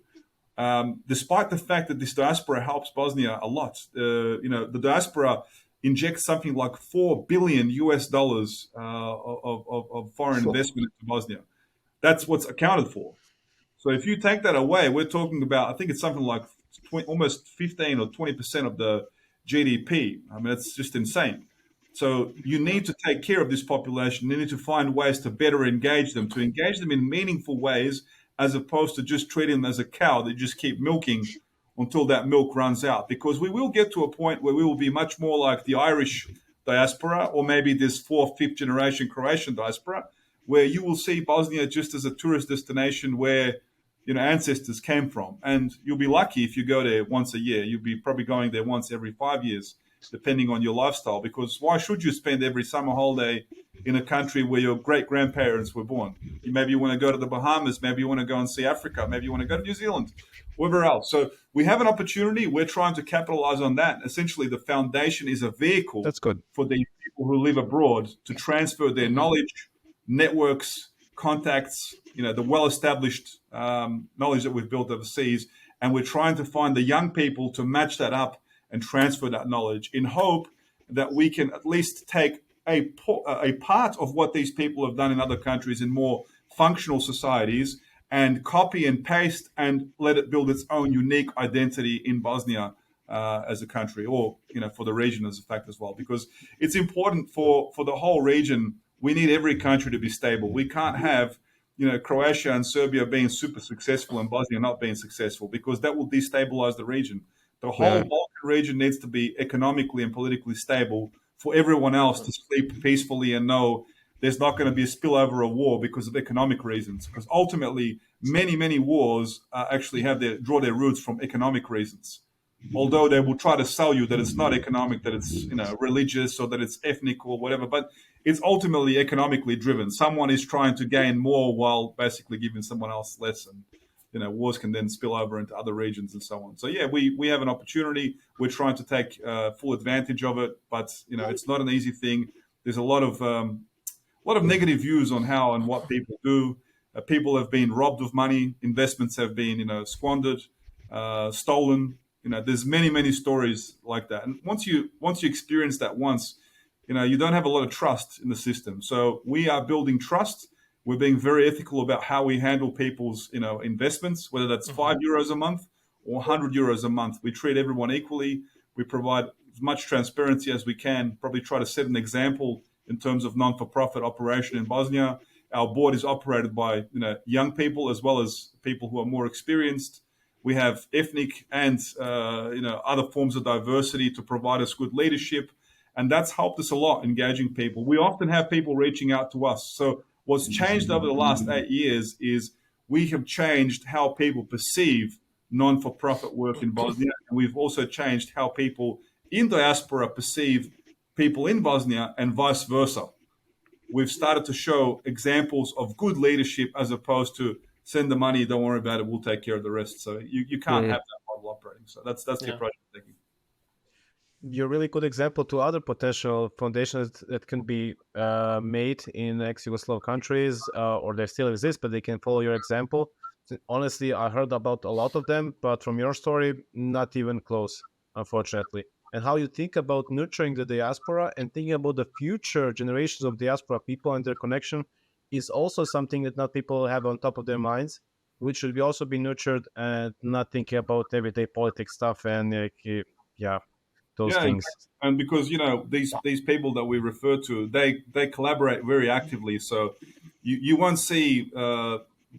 despite the fact that this diaspora helps Bosnia a lot. The diaspora inject something like $4 billion of foreign investment into Bosnia. That's what's accounted for. So if you take that away, we're talking about, I think it's something like almost 15 or 20% of the GDP. I mean, it's just insane. So you need to take care of this population. You need to find ways to better engage them, in meaningful ways, as opposed to just treating them as a cow that you just keep milking until that milk runs out. Because we will get to a point where we will be much more like the Irish diaspora, or maybe this fourth, fifth generation Croatian diaspora, where you will see Bosnia just as a tourist destination where ancestors came from. And you'll be lucky if you go there once a year. You'll be probably going there once every 5 years, depending on your lifestyle. Because why should you spend every summer holiday in a country where your great-grandparents were born? Maybe you want to go to the Bahamas. Maybe you want to go and see Africa. Maybe you want to go to New Zealand, wherever else. So we have an opportunity. We're trying to capitalize on that. Essentially, the foundation is a vehicle for the people who live abroad to transfer their knowledge, networks, contacts, the well-established knowledge that we've built overseas. And we're trying to find the young people to match that up and transfer that knowledge in hope that we can at least take a part of what these people have done in other countries in more functional societies and copy and paste and let it build its own unique identity in Bosnia as a country, or, for the region as a fact as well, because it's important for the whole region. We need every country to be stable. We can't have, Croatia and Serbia being super successful and Bosnia not being successful, because that will destabilize the region. The whole Balkan region needs to be economically and politically stable for everyone else to sleep peacefully and know there's not going to be a spillover of war because of economic reasons. Because ultimately, many, many wars actually draw their roots from economic reasons. Although they will try to sell you that it's not economic, that it's religious, or that it's ethnic or whatever, but it's ultimately economically driven. Someone is trying to gain more while basically giving someone else less, and wars can then spill over into other regions and so on. So yeah, we have an opportunity. We're trying to take full advantage of it, but it's not an easy thing. There's a lot of negative views on how and what people do. People have been robbed of money. Investments have been squandered, stolen. There's many stories like that. And once you experience that once, you don't have a lot of trust in the system. So we are building trust. We're being very ethical about how we handle people's, investments, whether that's €5 a month or 100 euros a month. We treat everyone equally. We provide as much transparency as we can, probably try to set an example in terms of non-for-profit operation in Bosnia. Our board is operated by, young people as well as people who are more experienced. We have ethnic and, other forms of diversity to provide us good leadership. And that's helped us a lot, engaging people. We often have people reaching out to us. So what's changed over the last 8 years is we have changed how people perceive non-for-profit work in Bosnia. And we've also changed how people in diaspora perceive people in Bosnia, and vice versa. We've started to show examples of good leadership as opposed to send the money, don't worry about it, we'll take care of the rest. So you can't have that model operating. So that's the approach I'm taking. You're a really good example to other potential foundations that can be made in ex-Yugoslav countries, or they still exist, but they can follow your example. Honestly, I heard about a lot of them, but from your story, not even close, unfortunately. And how you think about nurturing the diaspora and thinking about the future generations of diaspora people and their connection is also something that not people have on top of their minds, which should be also be nurtured, and not thinking about everyday politics stuff and those things. And because these people that we refer to, they collaborate very actively. So you won't see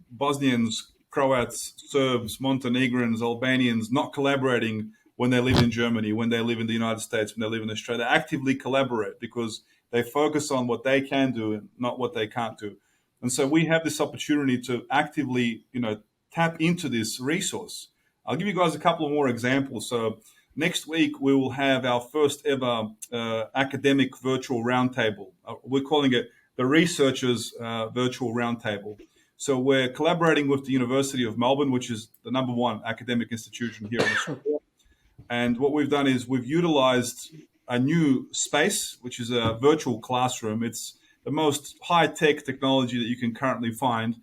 Bosnians, Croats, Serbs, Montenegrins, Albanians not collaborating when they live in Germany, when they live in the United States, when they live in Australia. They actively collaborate because they focus on what they can do and not what they can't do. And so we have this opportunity to actively, tap into this resource. I'll give you guys a couple of more examples. So next week, we will have our first ever academic virtual roundtable. We're calling it the Researchers Virtual Roundtable. So we're collaborating with the University of Melbourne, which is the #1 academic institution here in Australia. And what we've done is we've utilized a new space, which is a virtual classroom. It's the most high-tech technology that you can currently find,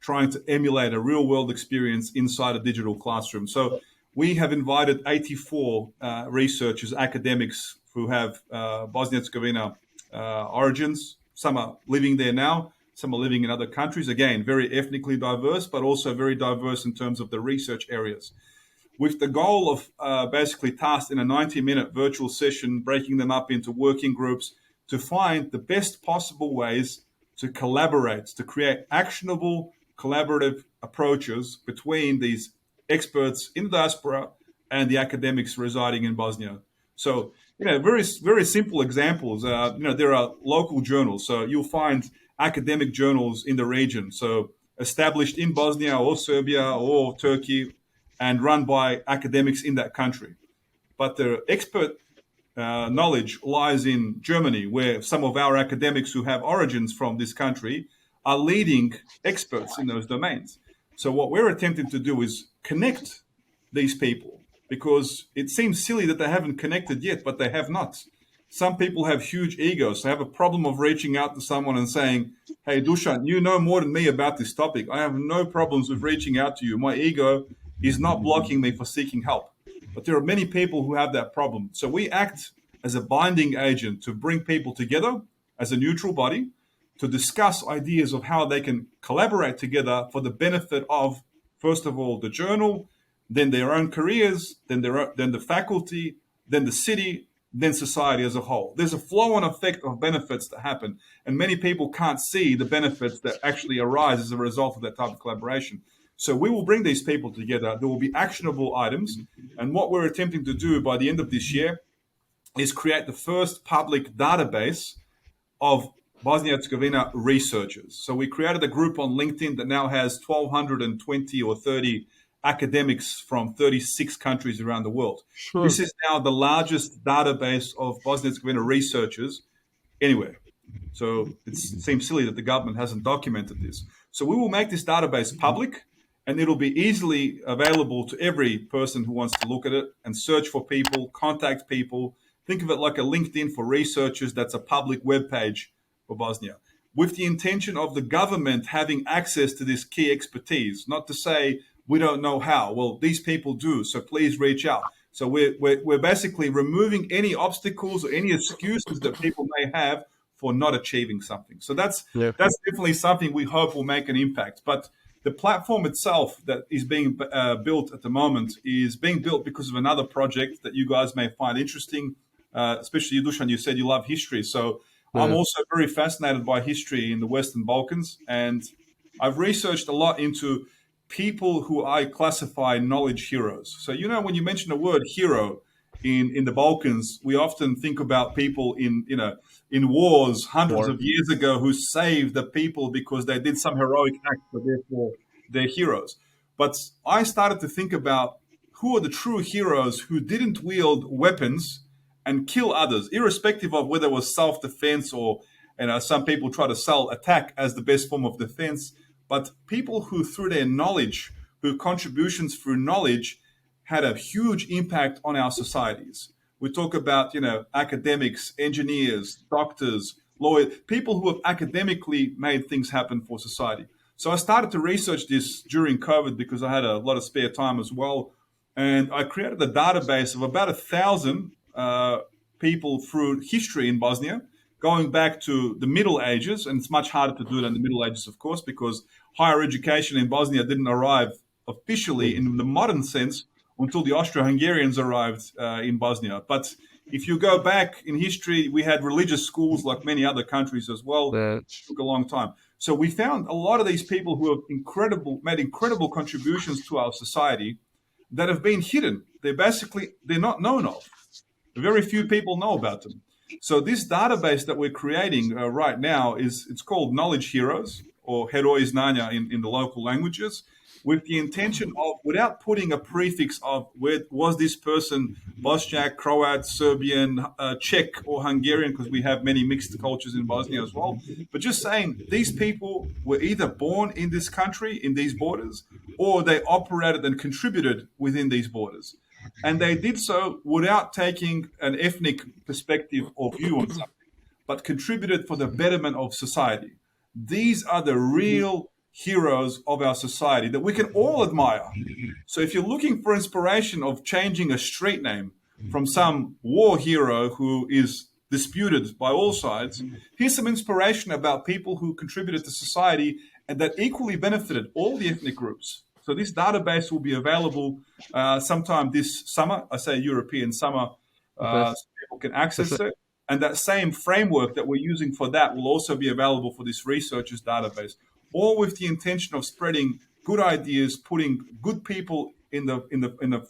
trying to emulate a real-world experience inside a digital classroom. So we have invited 84 researchers, academics who have Bosnia and Herzegovina origins. Some are living there now. Some are living in other countries. Again, very ethnically diverse, but also very diverse in terms of the research areas. With the goal of basically tasked in a 90-minute virtual session, breaking them up into working groups to find the best possible ways to collaborate, to create actionable, collaborative approaches between these experts in the diaspora and the academics residing in Bosnia. So, very, very simple examples. There are local journals. So you'll find academic journals in the region. So established in Bosnia or Serbia or Turkey and run by academics in that country. But the expert knowledge lies in Germany, where some of our academics who have origins from this country are leading experts in those domains. So what we're attempting to do is connect these people, because it seems silly that they haven't connected yet, but they have not. Some people have huge egos. They have a problem of reaching out to someone and saying, hey, Dusan, you know more than me about this topic. I have no problems with reaching out to you. My ego is not blocking me for seeking help. But there are many people who have that problem. So we act as a binding agent to bring people together as a neutral body to discuss ideas of how they can collaborate together for the benefit of, first of all, the journal, then their own careers, then the faculty, then the city, then society as a whole. There's a flow-on effect of benefits that happen, and many people can't see the benefits that actually arise as a result of that type of collaboration. So we will bring these people together. There will be actionable items, and what we're attempting to do by the end of this year is create the first public database of Bosnia and Herzegovina researchers. So we created a group on LinkedIn that now has 1,220 or 30 academics from 36 countries around the world. Sure. This is now the largest database of Bosnia and Herzegovina researchers anywhere. So it seems silly that the government hasn't documented this. So we will make this database public, and it'll be easily available to every person who wants to look at it and search for people, contact people. Think of it like a LinkedIn for researchers. That's a public web page for Bosnia, with the intention of the government having access to this key expertise. Not to say we don't know how. Well, these people do, so please reach out. So we're basically removing any obstacles or any excuses that people may have for not achieving something. So that's definitely something we hope will make an impact. But the platform itself that is being built at the moment is being built because of another project that you guys may find interesting, especially you, Dusan. You said you love history. So I'm also very fascinated by history in the Western Balkans, and I've researched a lot into people who I classify knowledge heroes. So, when you mention the word hero in the Balkans, we often think about people in wars hundreds of years ago who saved the people because they did some heroic act, but therefore they're heroes. But I started to think about who are the true heroes who didn't wield weapons and kill others, irrespective of whether it was self-defense or, some people try to sell attack as the best form of defense. But people who, through their knowledge, whose contributions through knowledge had a huge impact on our societies. We talk about, academics, engineers, doctors, lawyers, people who have academically made things happen for society. So I started to research this during COVID because I had a lot of spare time as well. And I created a database of about 1,000 people through history in Bosnia, going back to the Middle Ages. And it's much harder to do it in the Middle Ages, of course, because higher education in Bosnia didn't arrive officially in the modern sense until the Austro-Hungarians arrived in Bosnia. But if you go back in history, we had religious schools like many other countries as well. It took a long time. So we found a lot of these people who have made incredible contributions to our society that have been hidden. They're not known of. Very few people know about them. So this database that we're creating right now it's called Knowledge Heroes, or Heroi Znanja in the local languages, with the intention of, without putting a prefix of where was this person Bosniak, Croat, Serbian, Czech, or Hungarian, because we have many mixed cultures in Bosnia as well, but just saying these people were either born in this country, in these borders, or they operated and contributed within these borders. And they did so without taking an ethnic perspective or view on something, but contributed for the betterment of society. These are the real heroes of our society that we can all admire. So if you're looking for inspiration of changing a street name from some war hero who is disputed by all sides. Here's some inspiration about people who contributed to society and that equally benefited all the ethnic groups. So this database will be available sometime this summer. I say European summer, so people can access it. And that same framework that we're using for that will also be available for this researchers database, all with the intention of spreading good ideas, putting good people in the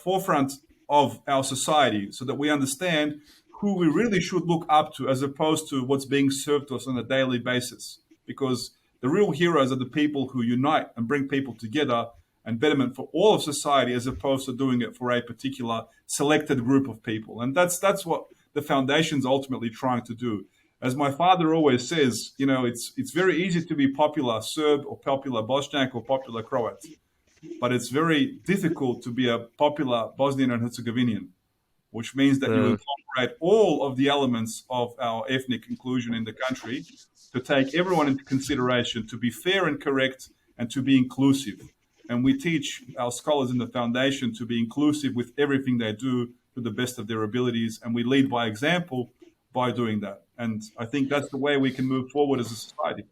forefront of our society, so that we understand who we really should look up to, as opposed to what's being served to us on a daily basis. Because the real heroes are the people who unite and bring people together and betterment for all of society, as opposed to doing it for a particular selected group of people. And that's what the foundation's ultimately trying to do. As my father always says, it's very easy to be popular Serb or popular Bosniak or popular Croat, but it's very difficult to be a popular Bosnian and Herzegovinian, which means that you incorporate all of the elements of our ethnic inclusion in the country, to take everyone into consideration, to be fair and correct, and to be inclusive. And we teach our scholars in the foundation to be inclusive with everything they do to the best of their abilities. And we lead by example by doing that. And I think that's the way we can move forward as a society.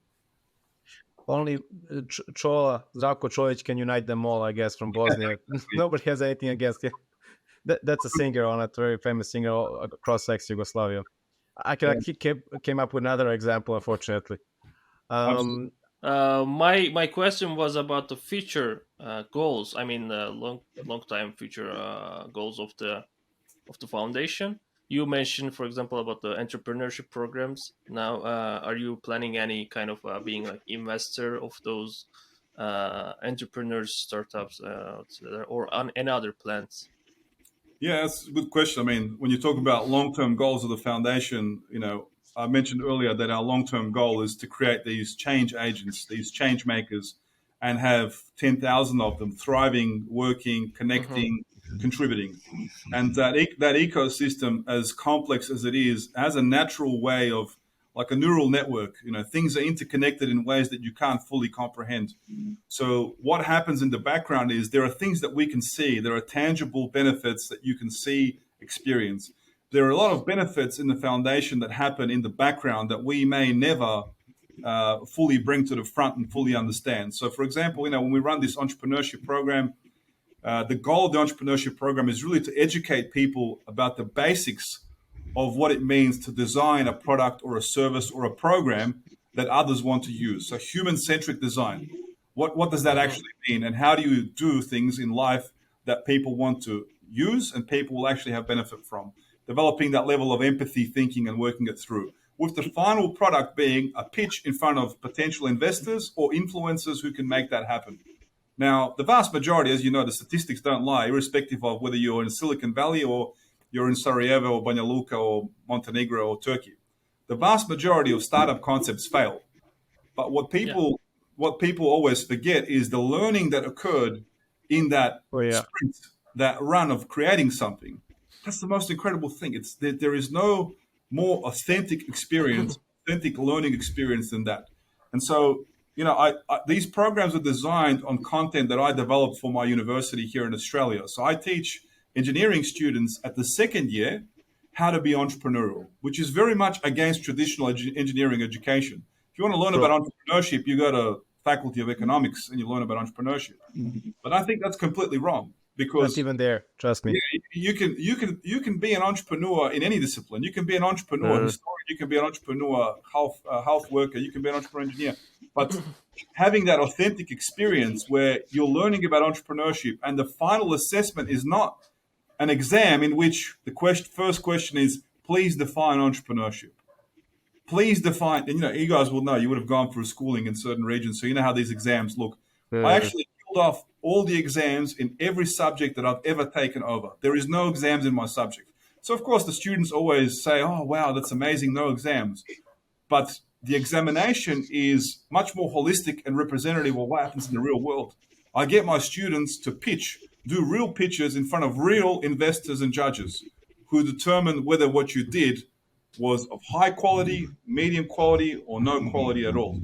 Only Zdravko Čović can unite them all, I guess, from Bosnia. Nobody has anything against it. That's a singer on it, very famous singer across ex-Yugoslavia. He came up with another example, unfortunately. My question was about the future goals. I mean, long time future goals of the foundation. You mentioned, for example, about the entrepreneurship programs. Now, are you planning any kind of being like investor of those entrepreneurs, startups, or on any other plans? Yeah, that's a good question. I mean, when you talk about long-term goals of the foundation, I mentioned earlier that our long-term goal is to create these change agents, these change makers, and have 10,000 of them thriving, working, connecting, contributing. And that ecosystem, as complex as it is, has a natural way of, like a neural network. Things are interconnected in ways that you can't fully comprehend. So what happens in the background is there are things that we can see. There are tangible benefits that you can see, experience. There are a lot of benefits in the foundation that happen in the background that we may never fully bring to the front and fully understand. So, for example, when we run this entrepreneurship program, the goal of the entrepreneurship program is really to educate people about the basics of what it means to design a product or a service or a program that others want to use. So human-centric design. What does that actually mean? And how do you do things in life that people want to use and people will actually have benefit from? Developing that level of empathy, thinking, and working it through. With the final product being a pitch in front of potential investors or influencers who can make that happen. Now, the vast majority, as you know, the statistics don't lie, irrespective of whether you're in Silicon Valley or you're in Sarajevo or Banja Luka or Montenegro or Turkey. The vast majority of startup concepts fail. But what people always forget is the learning that occurred in that sprint, that run of creating something. That's the most incredible thing. It's that there is no more authentic experience, authentic learning experience than that. And so, these programs are designed on content that I developed for my university here in Australia. So I teach engineering students at the second year how to be entrepreneurial, which is very much against traditional engineering education. If you want to learn about entrepreneurship, you go to Faculty of Economics and you learn about entrepreneurship. But I think that's completely wrong, because not even there. Trust me. You can be an entrepreneur in any discipline. You can be an entrepreneur historian. You can be an entrepreneur health worker. You can be an entrepreneur engineer. But having that authentic experience where you're learning about entrepreneurship and the final assessment is not an exam in which the first question is, please define entrepreneurship. Please define, and you guys will know, you would have gone through schooling in certain regions, so you know how these exams look. I actually killed off all the exams in every subject that I've ever taken over. There is no exams in my subject. So of course the students always say, oh wow, that's amazing, no exams. But the examination is much more holistic and representative of what happens in the real world. I get my students to do real pitches in front of real investors and judges who determine whether what you did was of high quality, medium quality, or no quality at all.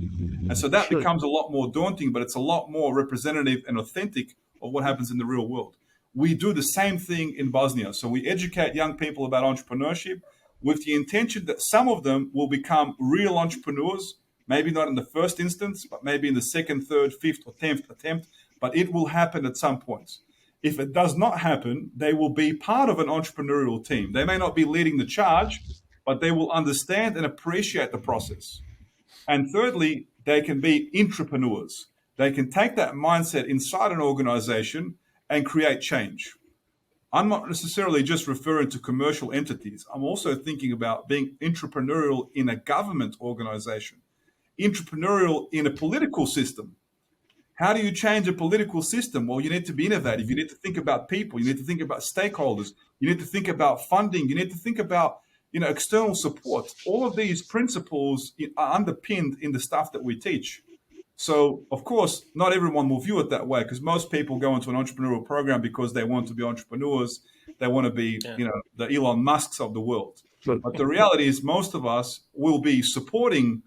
And so that becomes a lot more daunting, but it's a lot more representative and authentic of what happens in the real world. we do the same thing in Bosnia. So we educate young people about entrepreneurship with the intention that some of them will become real entrepreneurs, maybe not in the first instance, but maybe in the second, third, fifth, or 10th attempt, but it will happen at some point. If it does not happen, they will be part of an entrepreneurial team. They may not be leading the charge, but they will understand and appreciate the process. And thirdly, they can be intrapreneurs. They can take that mindset inside an organization and create change. I'm not necessarily just referring to commercial entities. I'm also thinking about being entrepreneurial in a government organization, entrepreneurial in a political system. How do you change a political system? Well, you need to be innovative. You need to think about people. You need to think about stakeholders. You need to think about funding. You need to think about, external support. All of these principles are underpinned in the stuff that we teach. So, of course, not everyone will view it that way, because most people go into an entrepreneurial program because they want to be entrepreneurs. They want to be, the Elon Musks of the world. But the reality is most of us will be supporting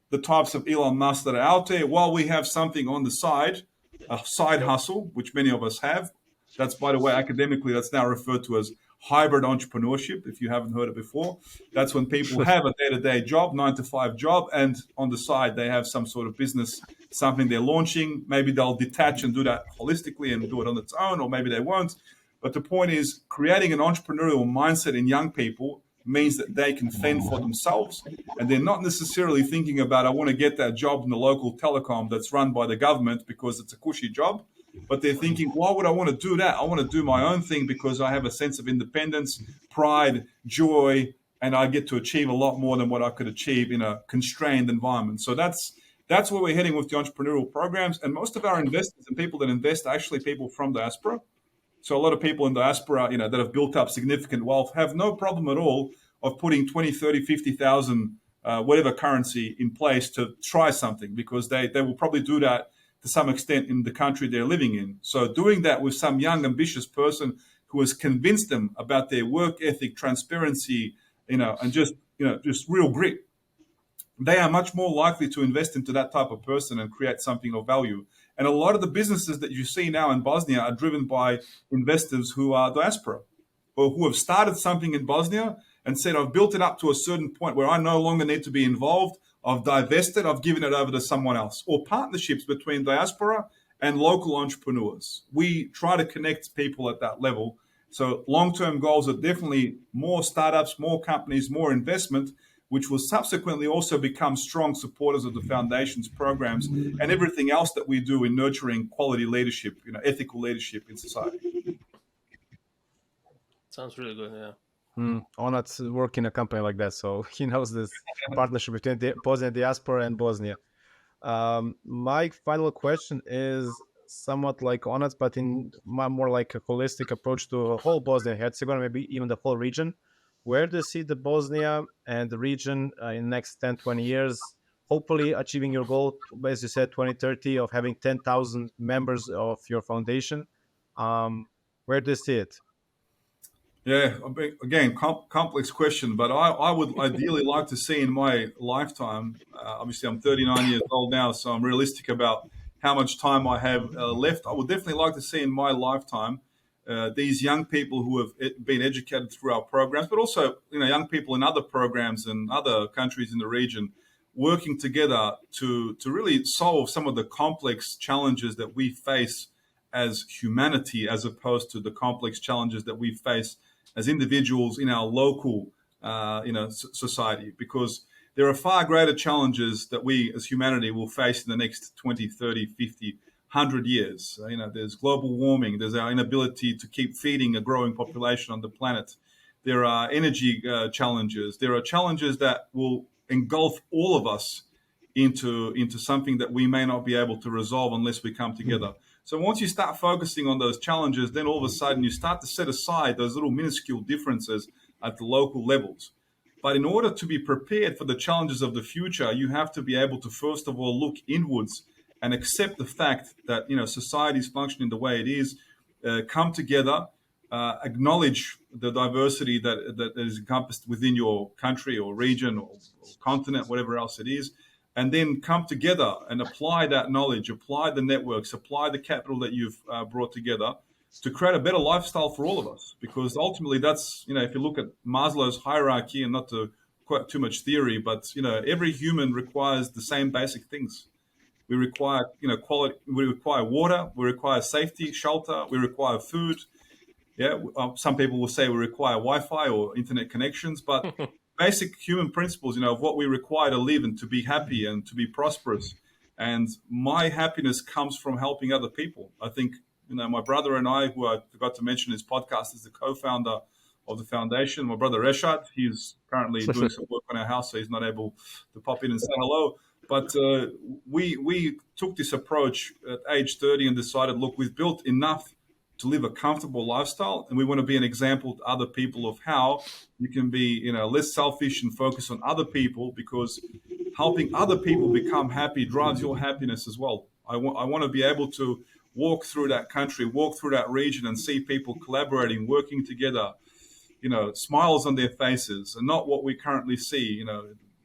the types of Elon Musk that are out there while we have something on the side, a side hustle, which many of us have. That's, by the way, academically, that's now referred to as hybrid entrepreneurship, if you haven't heard it before. That's when people have a day-to-day job, 9-to-5 job, and on the side they have some sort of business, something they're launching. Maybe they'll detach and do that holistically and do it on its own, or maybe they won't. But the point is, creating an entrepreneurial mindset in young people means that they can fend for themselves, and they're not necessarily thinking about, I want to get that job in the local telecom that's run by the government because it's a cushy job. But they're thinking, why would I want to do that? I want to do my own thing because I have a sense of independence, pride, joy, and I get to achieve a lot more than what I could achieve in a constrained environment. So that's where we're heading with the entrepreneurial programs. And most of our investors and people that invest are actually people from diaspora. So a lot of people in diaspora, that have built up significant wealth have no problem at all of putting 20, 30, 50,000, whatever currency in place to try something, because they will probably do that to some extent in the country they're living in. So doing that with some young, ambitious person who has convinced them about their work ethic, transparency, and just real grit, they are much more likely to invest into that type of person and create something of value. And a lot of the businesses that you see now in Bosnia are driven by investors who are diaspora, or who have started something in Bosnia and said, I've built it up to a certain point where I no longer need to be involved. I've divested, I've given it over to someone else. Or partnerships between diaspora and local entrepreneurs. We try to connect people at that level. So long-term goals are definitely more startups, more companies, more investment, which will subsequently also become strong supporters of the foundation's programs and everything else that we do in nurturing quality leadership, ethical leadership in society. Sounds really good, yeah. Onat's work in a company like that, so he knows this partnership between the Bosnian diaspora and Bosnia. My final question is somewhat like Onat's, but in more like a holistic approach to the whole Bosnia and Herzegovina, maybe even the whole region. Where do you see the Bosnia and the region in the next 10, 20 years, hopefully achieving your goal, as you said, 2030, of having 10,000 members of your foundation? Where do you see it? Yeah, again, complex question, but I would ideally like to see in my lifetime, obviously I'm 39 years old now, so I'm realistic about how much time I have left. I would definitely like to see in my lifetime these young people who have been educated through our programs, but also young people in other programs and other countries in the region, working together to really solve some of the complex challenges that we face as humanity, as opposed to the complex challenges that we face as individuals in our local, society, because there are far greater challenges that we as humanity will face in the next 20, 30, 50, 100 years. There's global warming. There's our inability to keep feeding a growing population on the planet. There are energy challenges. There are challenges that will engulf all of us into something that we may not be able to resolve unless we come together. So once you start focusing on those challenges, then all of a sudden you start to set aside those little minuscule differences at the local levels. But in order to be prepared for the challenges of the future, you have to be able to, first of all, look inwards and accept the fact that society is functioning the way it is, come together, acknowledge the diversity that is encompassed within your country or region or continent, whatever else it is, and then come together and apply that knowledge, apply the networks, apply the capital that you've brought together to create a better lifestyle for all of us. Because ultimately, that's, if you look at Maslow's hierarchy, and not to quote too much theory, but every human requires the same basic things. We require quality. We require water. We require safety, shelter. We require food. Yeah, some people will say we require Wi-Fi or internet connections, but basic human principles, of what we require to live and to be happy and to be prosperous. And my happiness comes from helping other people. I think, my brother and I, who I forgot to mention his podcast, is the co-founder of the foundation. My brother Reshad, he's currently doing some work on our house, so he's not able to pop in and say hello. But we took this approach at age 30 and decided, look, we've built enough to live a comfortable lifestyle, and we want to be an example to other people of how you can be, less selfish and focus on other people, because helping other people become happy drives your happiness as well. I want to be able to walk through that country, walk through that region, and see people collaborating, working together, smiles on their faces, and not what we currently see,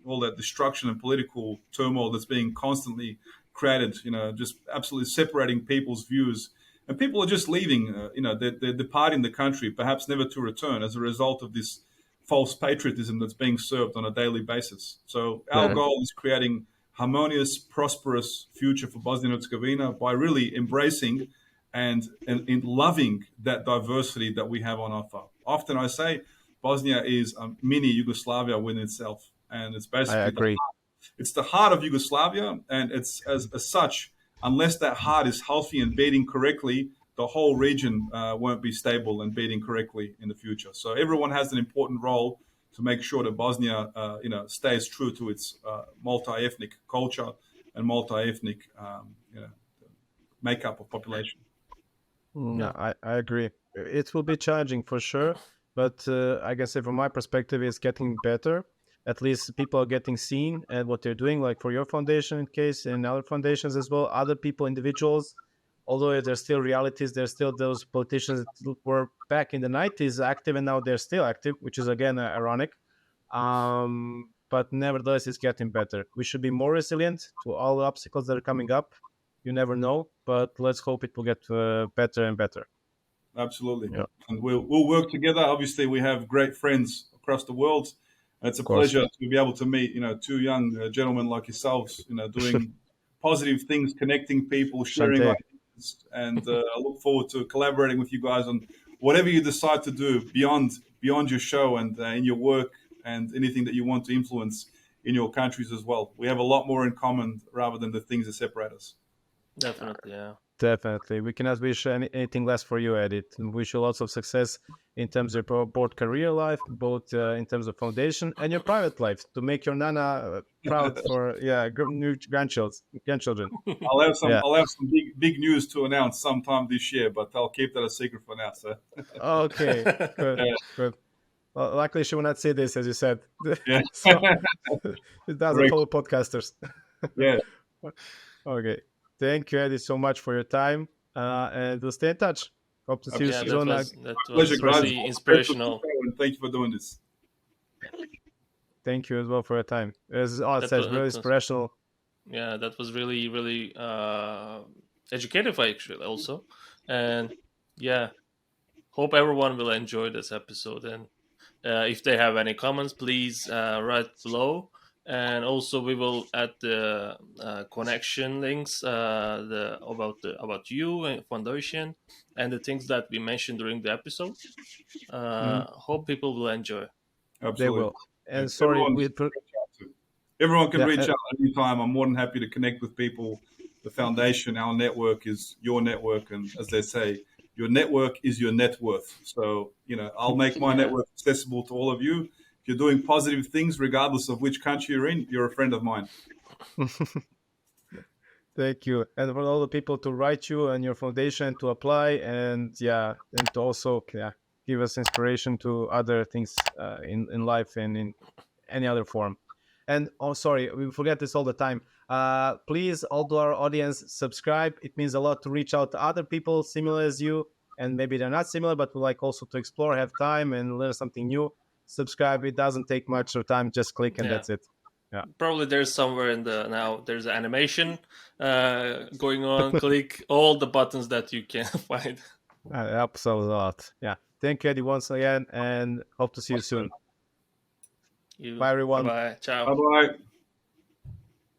all that destruction and political turmoil that's being constantly created, just absolutely separating people's views. And people are just leaving, they're departing the country, perhaps never to return, as a result of this false patriotism that's being served on a daily basis. So our goal is creating harmonious, prosperous future for Bosnia and Herzegovina by really embracing and in loving that diversity that we have on offer. Often I say Bosnia is a mini Yugoslavia within itself, and it's basically I agree. It's the heart of Yugoslavia, and it's as such. Unless that heart is healthy and beating correctly, the whole region won't be stable and beating correctly in the future. So everyone has an important role to make sure that Bosnia, stays true to its multi-ethnic culture and multi-ethnic, makeup of population. Yeah, I agree. It will be challenging for sure, but I can say from my perspective, it's getting better. At least people are getting seen and what they're doing, like for your foundation in case, and other foundations as well, other people, individuals. Although there's still realities, there's still those politicians that were back in the 90s active and now they're still active, which is again ironic. But nevertheless, it's getting better. We should be more resilient to all the obstacles that are coming up. You never know, but let's hope it will get better and better. Absolutely. Yeah. And we'll work together. Obviously, we have great friends across the world. It's a pleasure to be able to meet, two young gentlemen like yourselves, doing positive things, connecting people, sharing ideas, and I look forward to collaborating with you guys on whatever you decide to do beyond your show and in your work and anything that you want to influence in your countries as well. We have a lot more in common rather than the things that separate us. Definitely, yeah. Definitely. We cannot wish anything less for you, Eddie. And wish you lots of success in terms of both career life, both in terms of foundation and your private life, to make your nana proud for new grandchildren. I'll have some big news to announce sometime this year, but I'll keep that a secret for now, sir. Okay, good. Well, luckily she will not say this, as you said. Yeah. So, it doesn't follow podcasters. Yeah. Okay. Thank you, Eddie, so much for your time, and we'll stay in touch. Hope to see you soon. That was really inspirational. And thank you for doing this. Thank you as well for your time. It was really inspirational. Yeah, that was really, really educative, actually, also. And yeah, hope everyone will enjoy this episode. And if they have any comments, please write below. And also we will add the connection links about you and foundation and the things that we mentioned during the episode. Hope people will enjoy. Absolutely. They will. And everyone can reach out anytime. I'm more than happy to connect with people. The foundation, our network, is your network, and as they say, your network is your net worth. So I'll make my network accessible to all of you. If you're doing positive things, regardless of which country you're in, you're a friend of mine. Thank you. And for all the people to write you and your foundation to apply and to also give us inspiration to other things in life and in any other form. And we forget this all the time. Please, all to our audience, subscribe. It means a lot to reach out to other people similar as you, and maybe they're not similar, but we like also to explore, have time, and learn something new. Subscribe. It doesn't take much of time. Just click and that's it. Yeah. Probably there's somewhere there's an animation going on. Click all the buttons that you can find. That helps a lot. Yeah. Thank you, Eddie, once again, and hope to see you soon. Bye, everyone. Bye. Ciao. Bye bye.